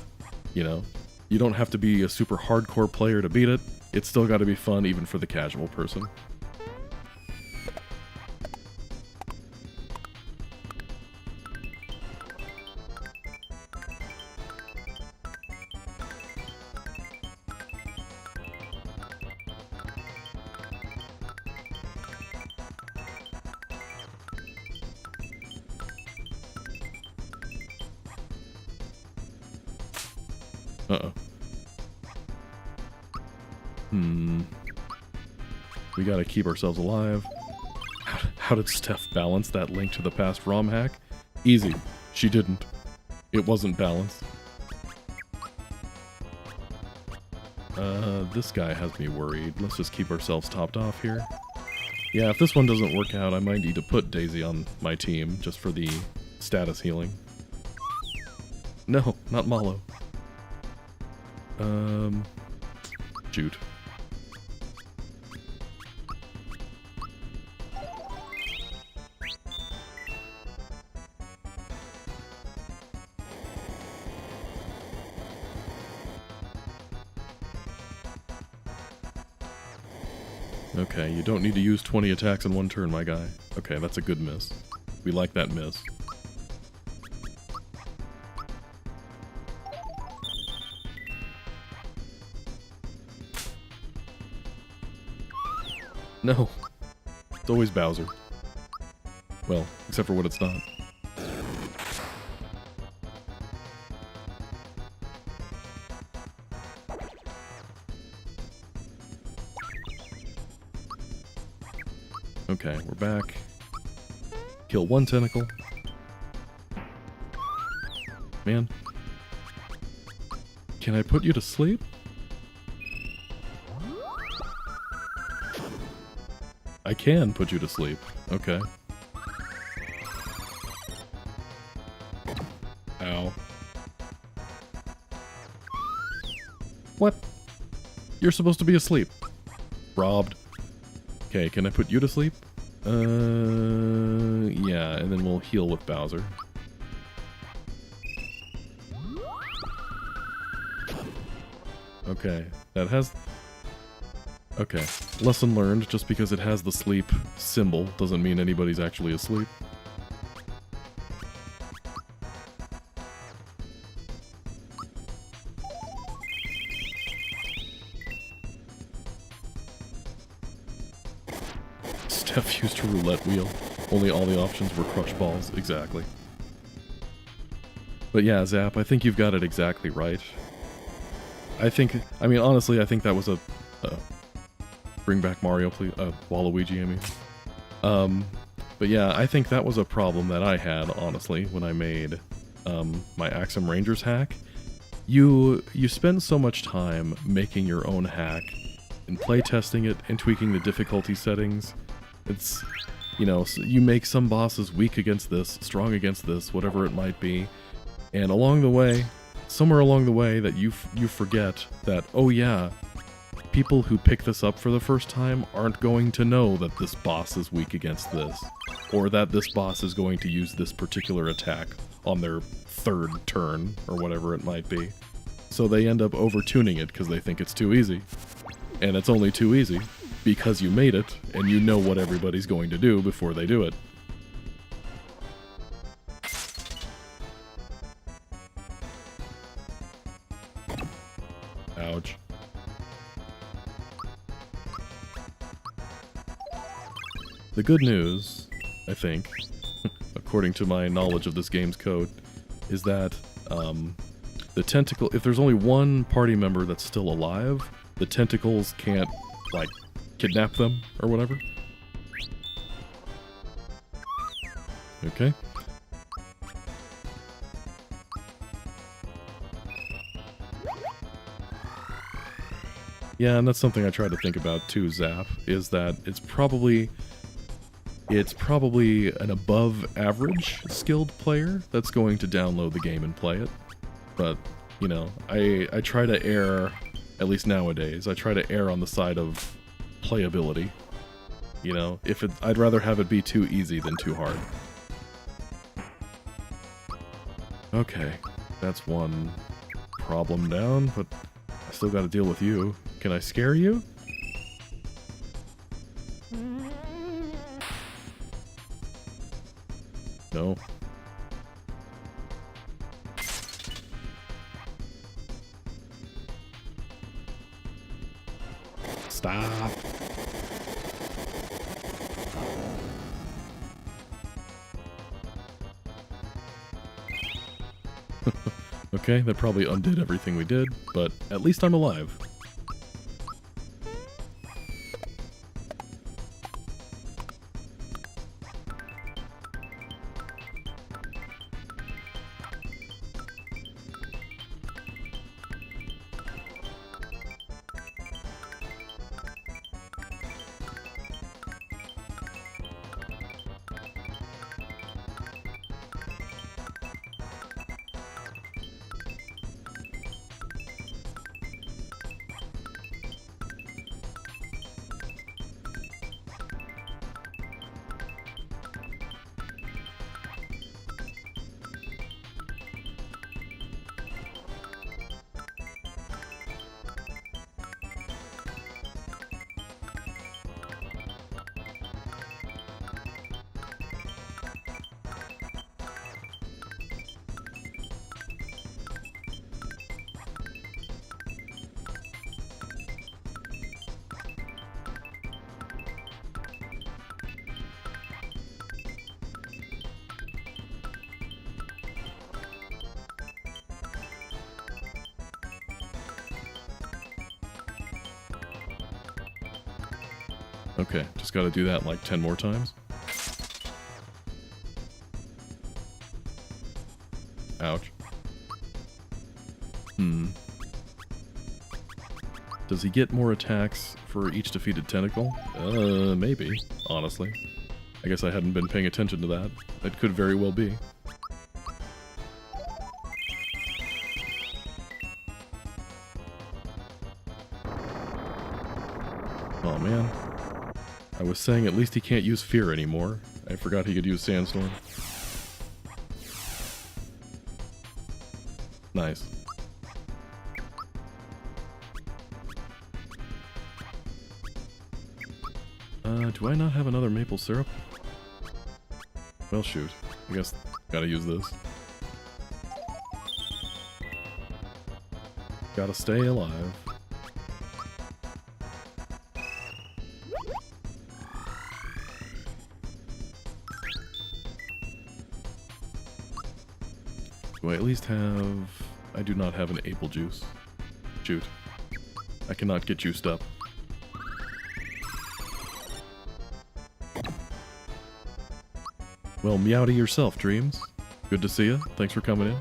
You know? You don't have to be a super hardcore player to beat it. It's still got to be fun even for the casual person. Uh-oh. We gotta keep ourselves alive. How did Steph balance that link to the past ROM hack? Easy. She didn't. It wasn't balanced. This guy has me worried. Let's just keep ourselves topped off here. Yeah, if this one doesn't work out, I might need to put Daisy on my team just for the status healing. No, not Malo. Shoot. Okay, you don't need to use 20 attacks in one turn, my guy. Okay, that's a good miss. We like that miss. No. It's always Bowser. Well, except for when it's not. Okay, we're back. Kill one tentacle. Man. Can I put you to sleep? I can put you to sleep. Okay. Ow. What? You're supposed to be asleep. Robbed. Okay, can I put you to sleep? Yeah, and then we'll heal with Bowser. Okay, that has... Okay, lesson learned, just because it has the sleep symbol doesn't mean anybody's actually asleep. Steph used a roulette wheel. Only all the options were crush balls. Exactly. But yeah, Zap, I think you've got it exactly right. I mean, honestly, I think that was a... bring back Mario, please. Waluigi, I mean. But yeah, I think that was a problem that I had, honestly, when I made my Axem Rangers hack. You spend so much time making your own hack and playtesting it and tweaking the difficulty settings. It's, you know, you make some bosses weak against this, strong against this, whatever it might be. And along the way, somewhere along the way, that you forget that, oh yeah, people who pick this up for the first time aren't going to know that this boss is weak against this, or that this boss is going to use this particular attack on their third turn, or whatever it might be. So they end up over-tuning it because they think it's too easy. And it's only too easy because you made it, and you know what everybody's going to do before they do it. Ouch. The good news, I think, according to my knowledge of this game's code, is that the tentacle, if there's only one party member that's still alive, the tentacles can't, like, kidnap them or whatever. Okay. Yeah, and that's something I try to think about too, Zap, is that it's probably an above average skilled player that's going to download the game and play it. But, you know, I try to err, at least nowadays, I try to err on the side of playability. You know, I'd rather have it be too easy than too hard. Okay, that's one problem down, but I still gotta deal with you. Can I scare you? No. Stop. Okay, that probably undid everything we did, but at least I'm alive. Okay, just gotta do that like 10 more times. Ouch. Does he get more attacks for each defeated tentacle? Maybe, honestly. I guess I hadn't been paying attention to that. That could very well be. Oh man. I was saying at least he can't use fear anymore. I forgot he could use sandstorm. Nice. Do I not have another maple syrup? Well, shoot. I guess gotta use this. Gotta stay alive. Do I at least have... I do not have an apple juice. Shoot. I cannot get juiced up. Well, meow to yourself, Dreams. Good to see you. Thanks for coming in.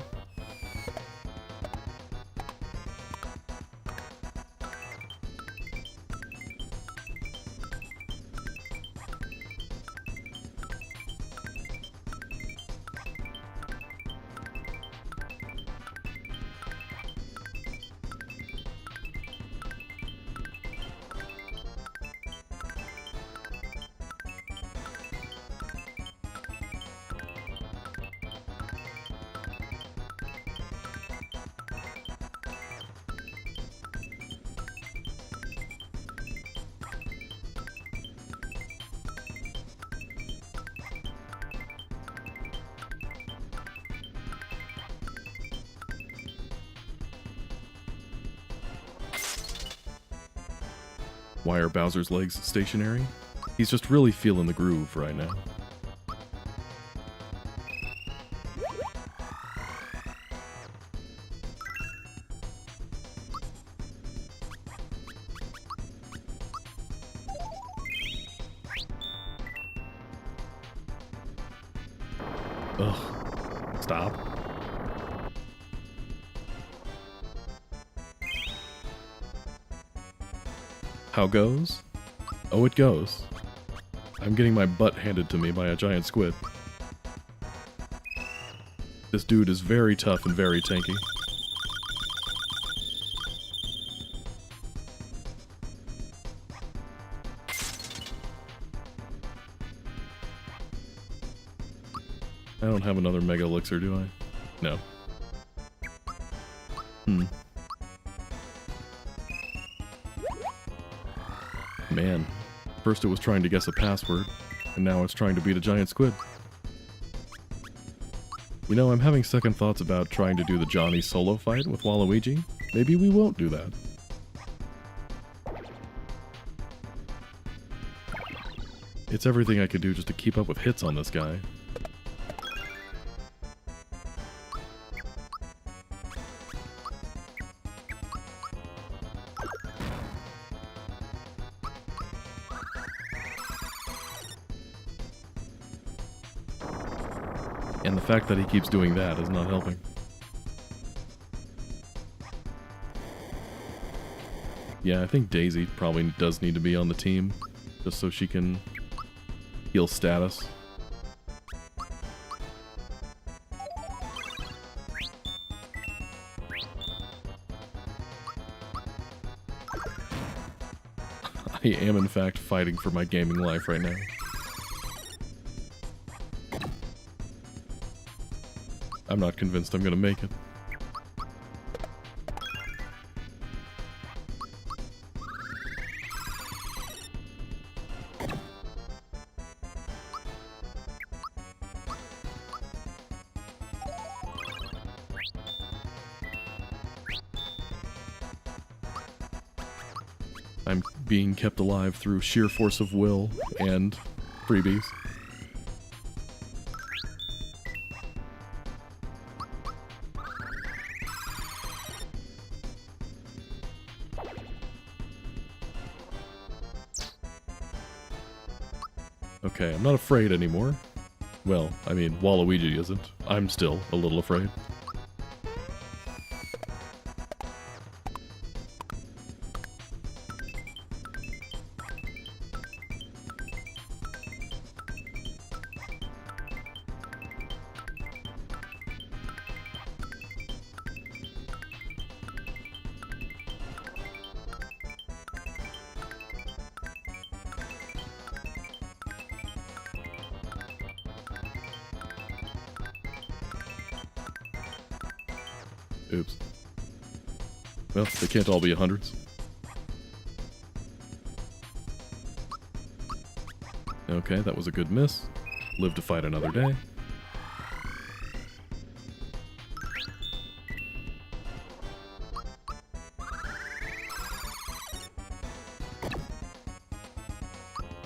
Why are Bowser's legs stationary? He's just really feeling the groove right now. Ugh. Stop. How goes? Oh, it goes. I'm getting my butt handed to me by a giant squid. This dude is very tough and very tanky. I don't have another Mega Elixir, do I? No. Man, first it was trying to guess a password, and now it's trying to beat a giant squid. You know, I'm having second thoughts about trying to do the Johnny solo fight with Waluigi. Maybe we won't do that. It's everything I could do just to keep up with hits on this guy. And the fact that he keeps doing that is not helping. Yeah, I think Daisy probably does need to be on the team, just so she can heal status. I am in fact fighting for my gaming life right now. I'm not convinced I'm gonna make it. I'm being kept alive through sheer force of will and freebies. Okay, I'm not afraid anymore. Well, I mean, Waluigi isn't. I'm still a little afraid. Oops. Well, they can't all be 100s. Okay, that was a good miss. Live to fight another day.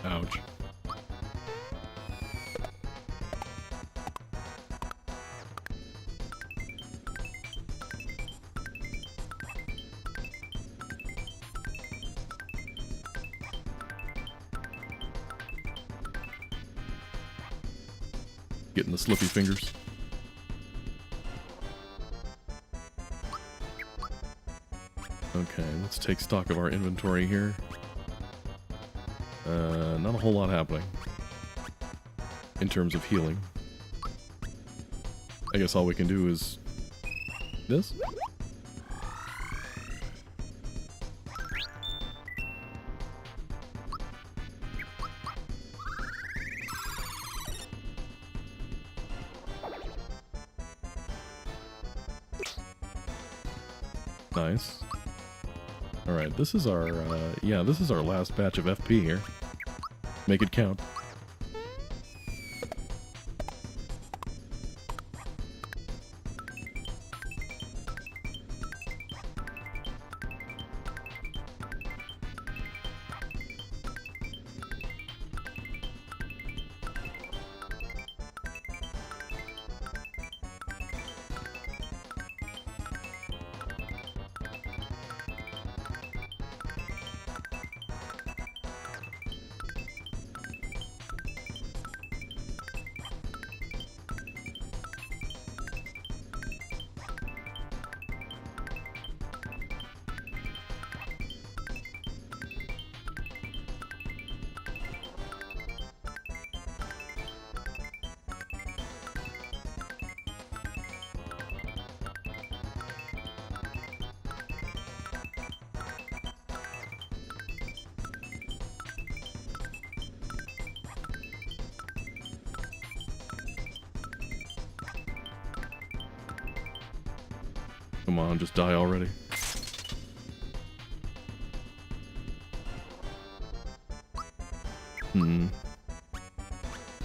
Ouch. Getting the slippy fingers. Okay, let's take stock of our inventory here. Not a whole lot happening in terms of healing. I guess all we can do is this. Nice. Alright, this is our, yeah, this is our last batch of FP here. Make it count. Come on, just die already.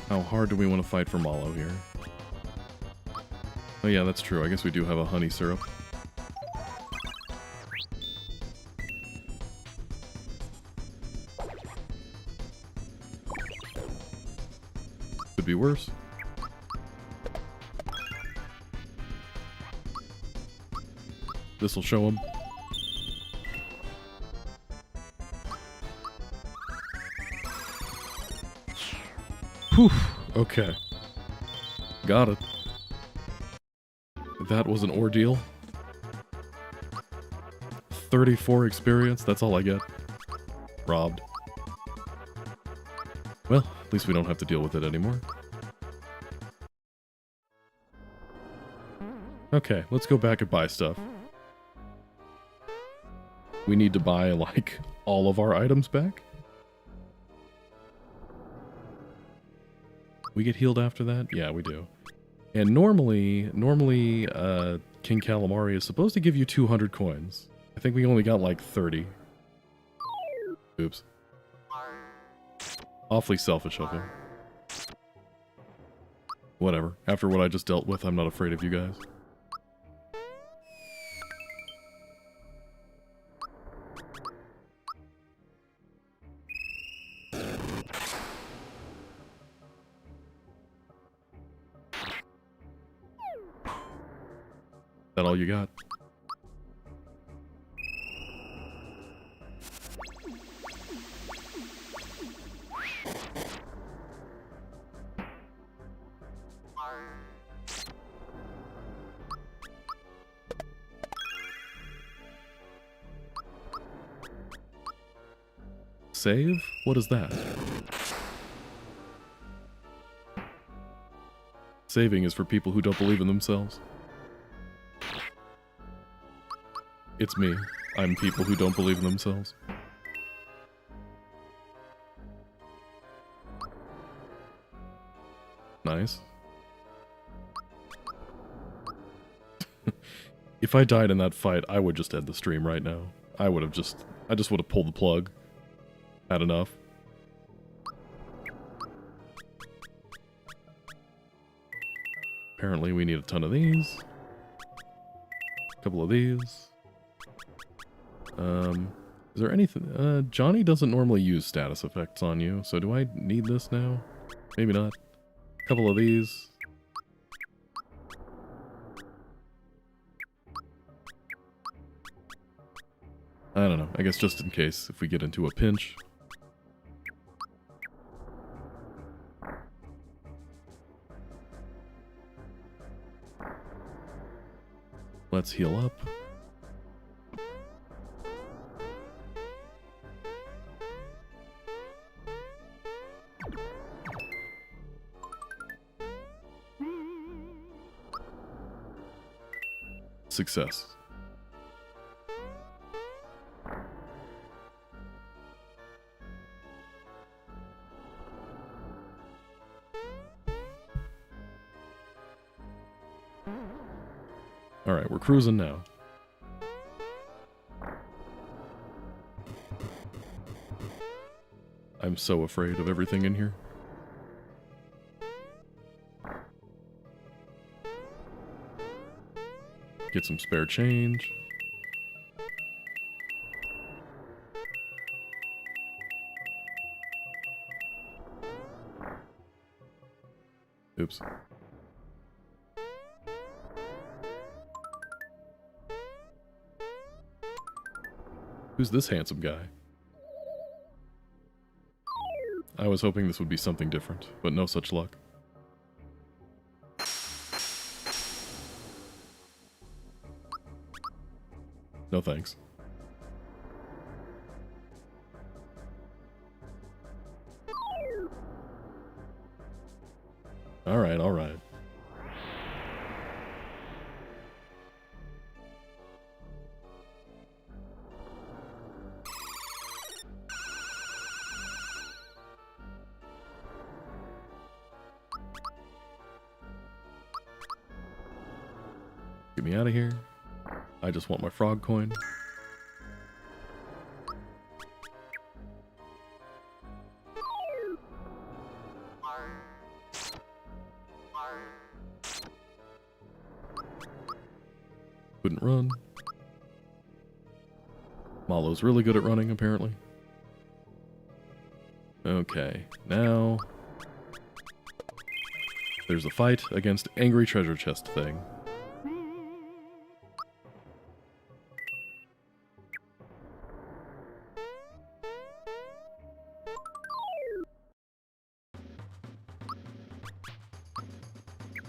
How hard do we want to fight for Mallow here? Oh yeah, that's true. I guess we do have a honey syrup. Could be worse. This'll show him. Whew. Okay. Got it. That was an ordeal. 34 experience, that's all I get. Robbed. Well, at least we don't have to deal with it anymore. Okay, let's go back and buy stuff. We need to buy, like, all of our items back? We get healed after that? Yeah, we do. And normally, King Calamari is supposed to give you 200 coins. I think we only got like 30. Oops. Awfully selfish of him. Whatever. After what I just dealt with, I'm not afraid of you guys. That all you got? Save? What is that? Saving is for people who don't believe in themselves. It's me. I'm people who don't believe in themselves. Nice. If I died in that fight, I would just end the stream right now. I just would have pulled the plug. Had enough. Apparently we need a ton of these. A couple of these. Is there anything? Johnny doesn't normally use status effects on you, so do I need this now? Maybe not. A couple of these. I don't know. I guess just in case if we get into a pinch. Let's heal up. Success. All right, we're cruising now. I'm so afraid of everything in here. Get some spare change. Oops. Who's this handsome guy? I was hoping this would be something different, but no such luck. No thanks. Alright, alright. Get me out of here. I just want my frog coin. Couldn't run. Mallow's really good at running, apparently. Okay, now... there's a fight against Angry Treasure Chest thing.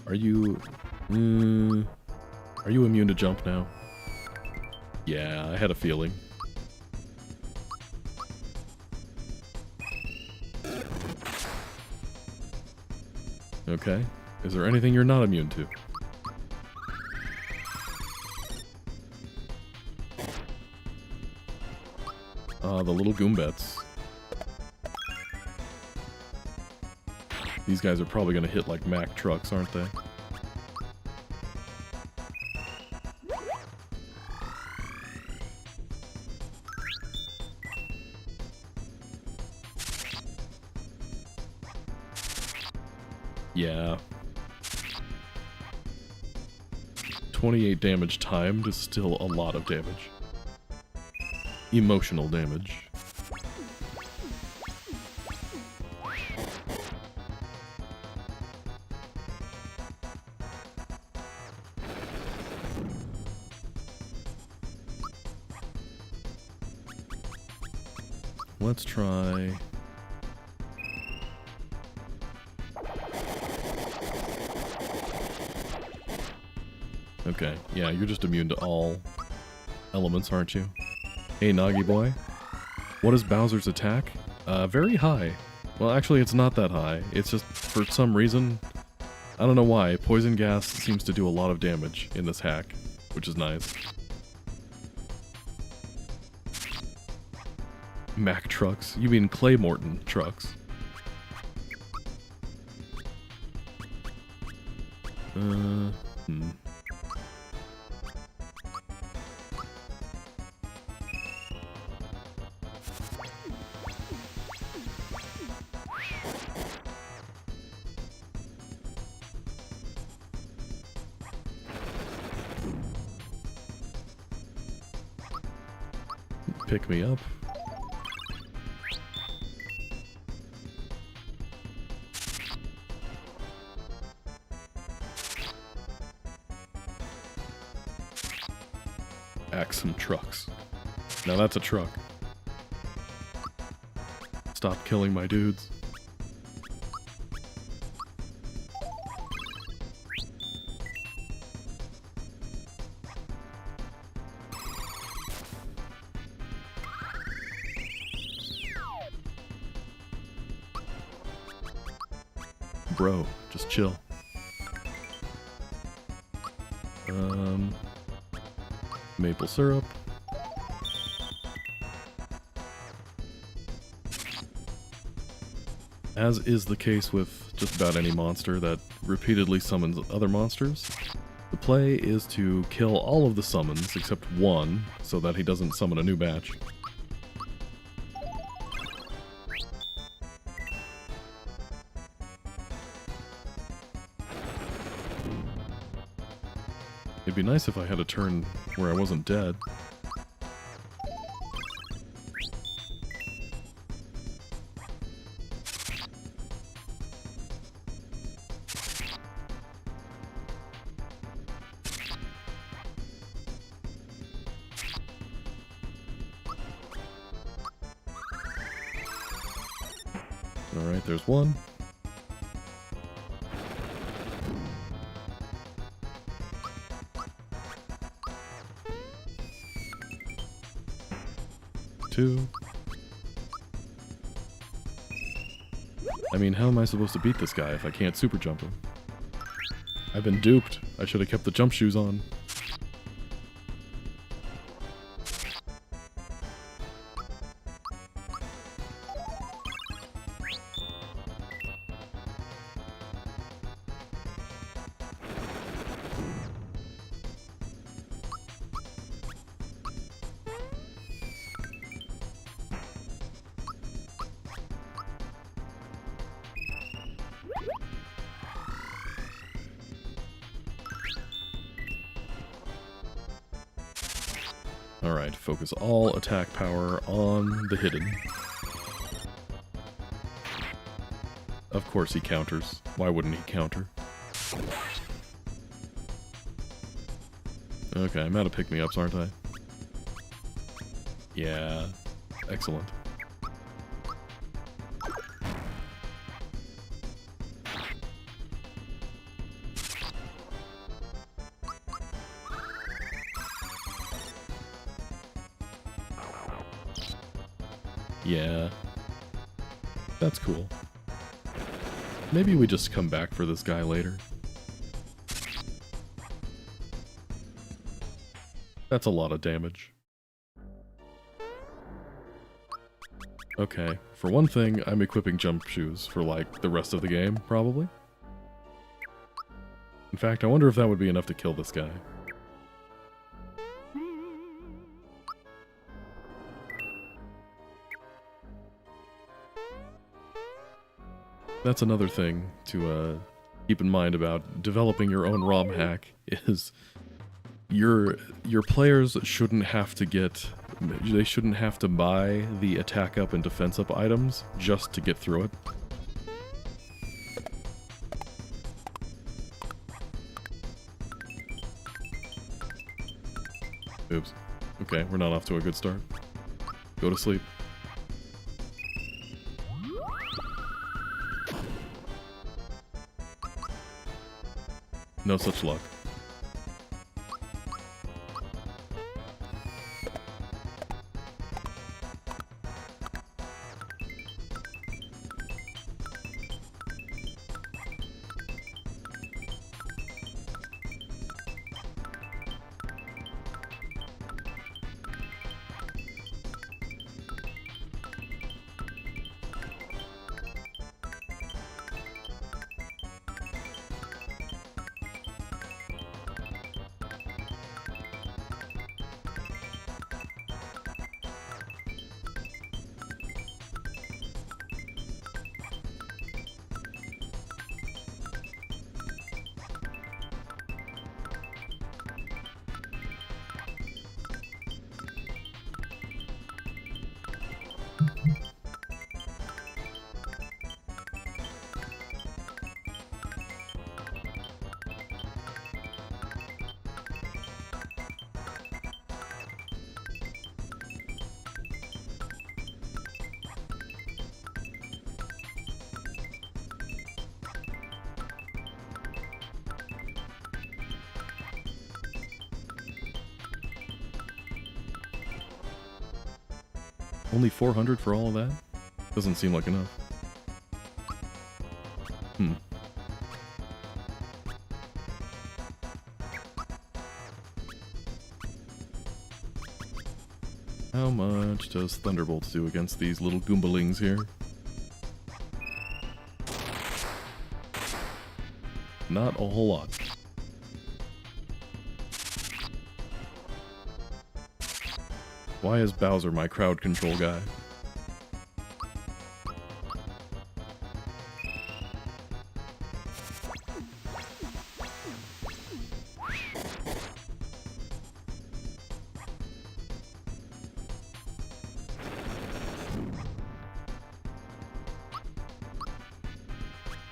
Are you... are you immune to jump now? Yeah, I had a feeling. Okay. Is there anything you're not immune to? The little Goombets. These guys are probably gonna hit like Mack trucks, aren't they? Yeah. 28 damage timed is still a lot of damage. Emotional damage. Let's try... okay, yeah, you're just immune to all elements, aren't you? Hey, Nagi boy. What is Bowser's attack? Very high. Well, actually, it's not that high. It's just, for some reason, I don't know why, poison gas seems to do a lot of damage in this hack, which is nice. Mack trucks? You mean Clay Morton trucks? Pick me up. Axem trucks. Now that's a truck. Stop killing my dudes. Bro, just chill. Maple syrup. As is the case with just about any monster that repeatedly summons other monsters, the play is to kill all of the summons except one, so that he doesn't summon a new batch. It'd be nice if I had a turn where I wasn't dead. Alright, there's one. Two. I mean, how am I supposed to beat this guy if I can't super jump him? I've been duped. I should have kept the jump shoes on. Alright, focus all attack power on the hidden. Of course he counters. Why wouldn't he counter? Okay, I'm out of pick-me-ups, aren't I? Yeah. Excellent. Yeah. That's cool. Maybe we just come back for this guy later. That's a lot of damage. Okay, for one thing, I'm equipping jump shoes for, like, the rest of the game, probably. In fact, I wonder if that would be enough to kill this guy. That's another thing to keep in mind about developing your own ROM hack, is your players shouldn't have to get... They shouldn't have to buy the attack up and defense up items just to get through it. Oops. Okay, we're not off to a good start. Go to sleep. No such luck. Only 400 for all of that? Doesn't seem like enough. How much does Thunderbolt do against these little Goombalings here? Not a whole lot. Why is Bowser my crowd control guy?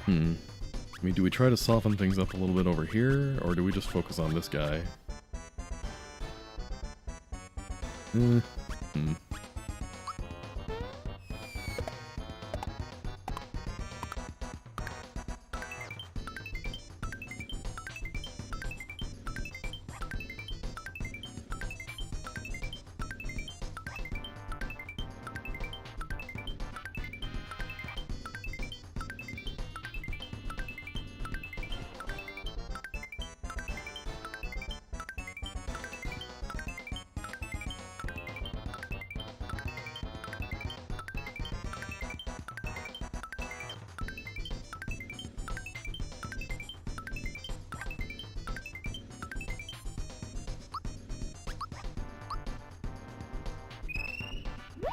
I mean, do we try to soften things up a little bit over here, or do we just focus on this guy?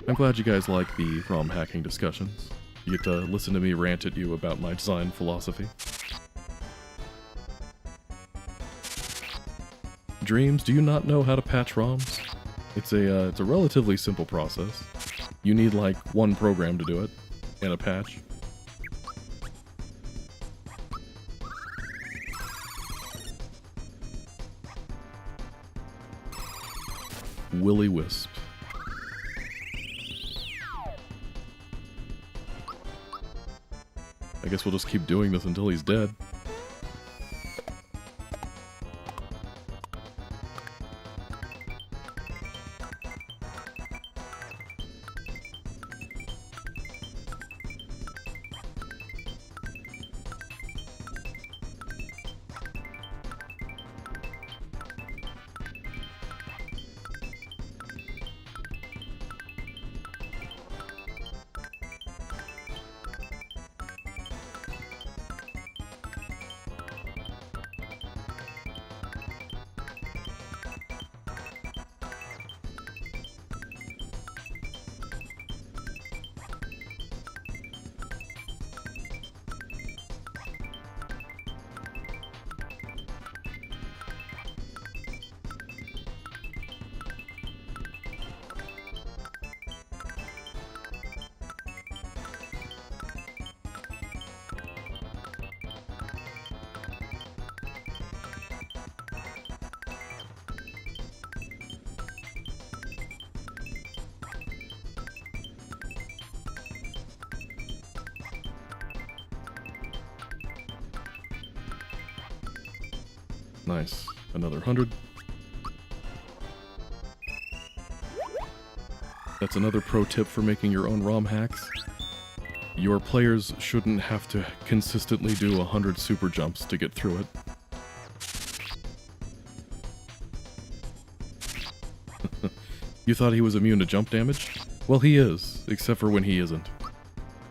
I'm glad you guys like the ROM hacking discussions. You get to listen to me rant at you about my design philosophy. Dreams, do you not know how to patch ROMs? It's a relatively simple process. You need like one program to do it, and a patch. Willy Wisp. I guess we'll just keep doing this until he's dead. Nice. Another 100. That's another pro tip for making your own ROM hacks. Your players shouldn't have to consistently do 100 super jumps to get through it. You thought he was immune to jump damage? Well, he is, except for when he isn't.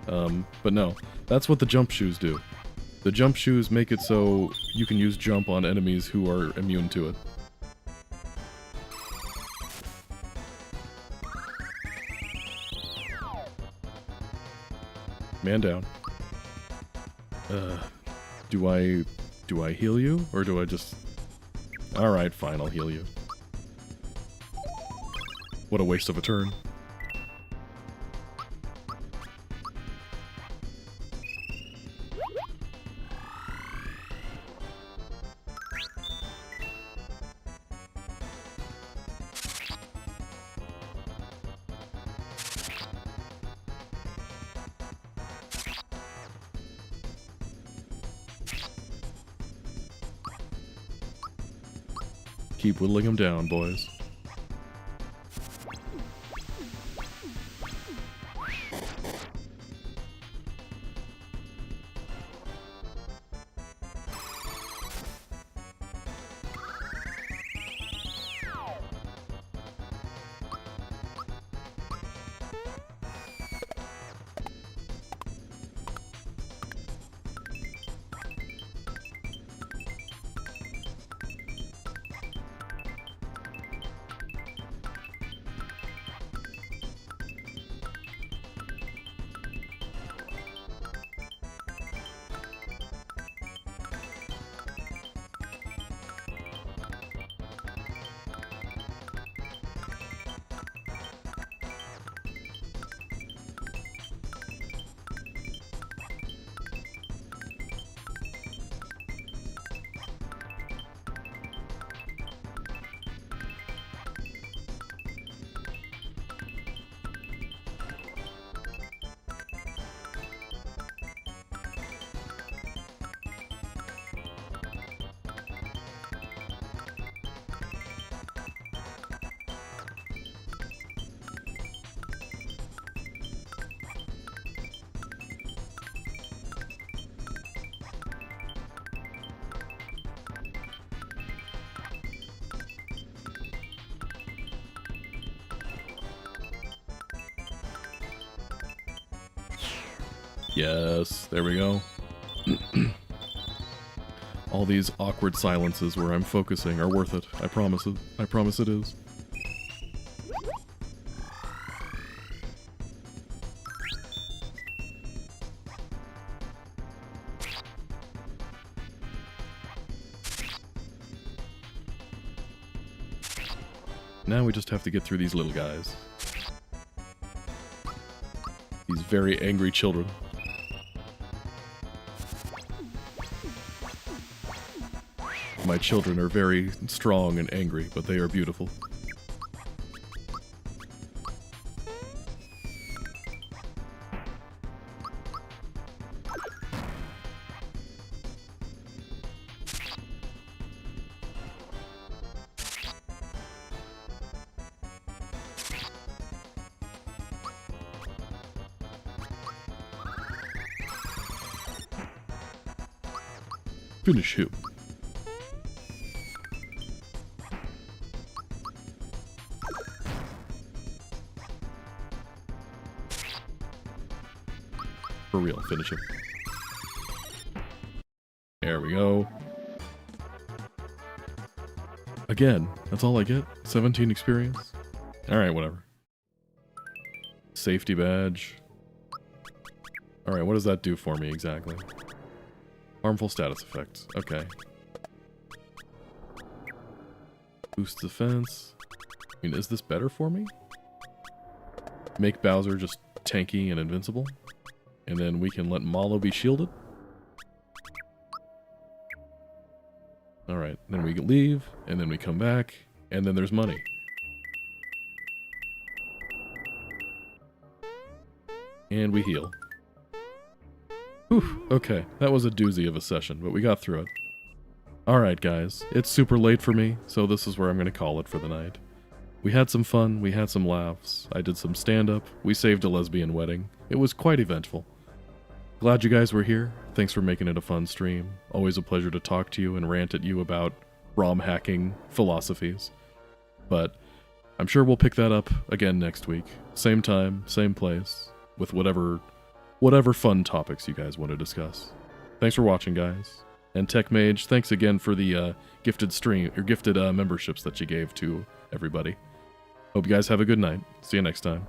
But no, that's what the jump shoes do. The jump shoes make it so you can use jump on enemies who are immune to it. Man down. Do I heal you? Or do I just... Alright, fine, I'll heal you. What a waste of a turn. Keep whittling them down, boys. Yes, there we go. All these awkward silences where I'm focusing are worth it. I promise it. I promise it is. Now we just have to get through these little guys. These very angry children. My children are very strong and angry, but they are beautiful. Finish him. For real, finish him. There we go. Again, that's all I get? 17 experience? Alright, whatever. Safety badge. Alright, what does that do for me exactly? Harmful status effects. Okay. Boost defense. I mean, is this better for me? Make Bowser just tanky and invincible? And then we can let Manall be shielded? Alright, then we leave, and then we come back, and then there's money. And we heal. Whew, okay, that was a doozy of a session, but we got through it. Alright guys, it's super late for me, so this is where I'm going to call it for the night. We had some fun, we had some laughs, I did some stand-up, we saved a lesbian wedding. It was quite eventful. Glad you guys were here, thanks for making it a fun stream. Always a pleasure to talk to you and rant at you about ROM hacking philosophies. But I'm sure we'll pick that up again next week. Same time, same place, with whatever fun topics you guys want to discuss. Thanks for watching, guys. And Tech Mage, thanks again for the gifted memberships that you gave to everybody. Hope you guys have a good night. See you next time.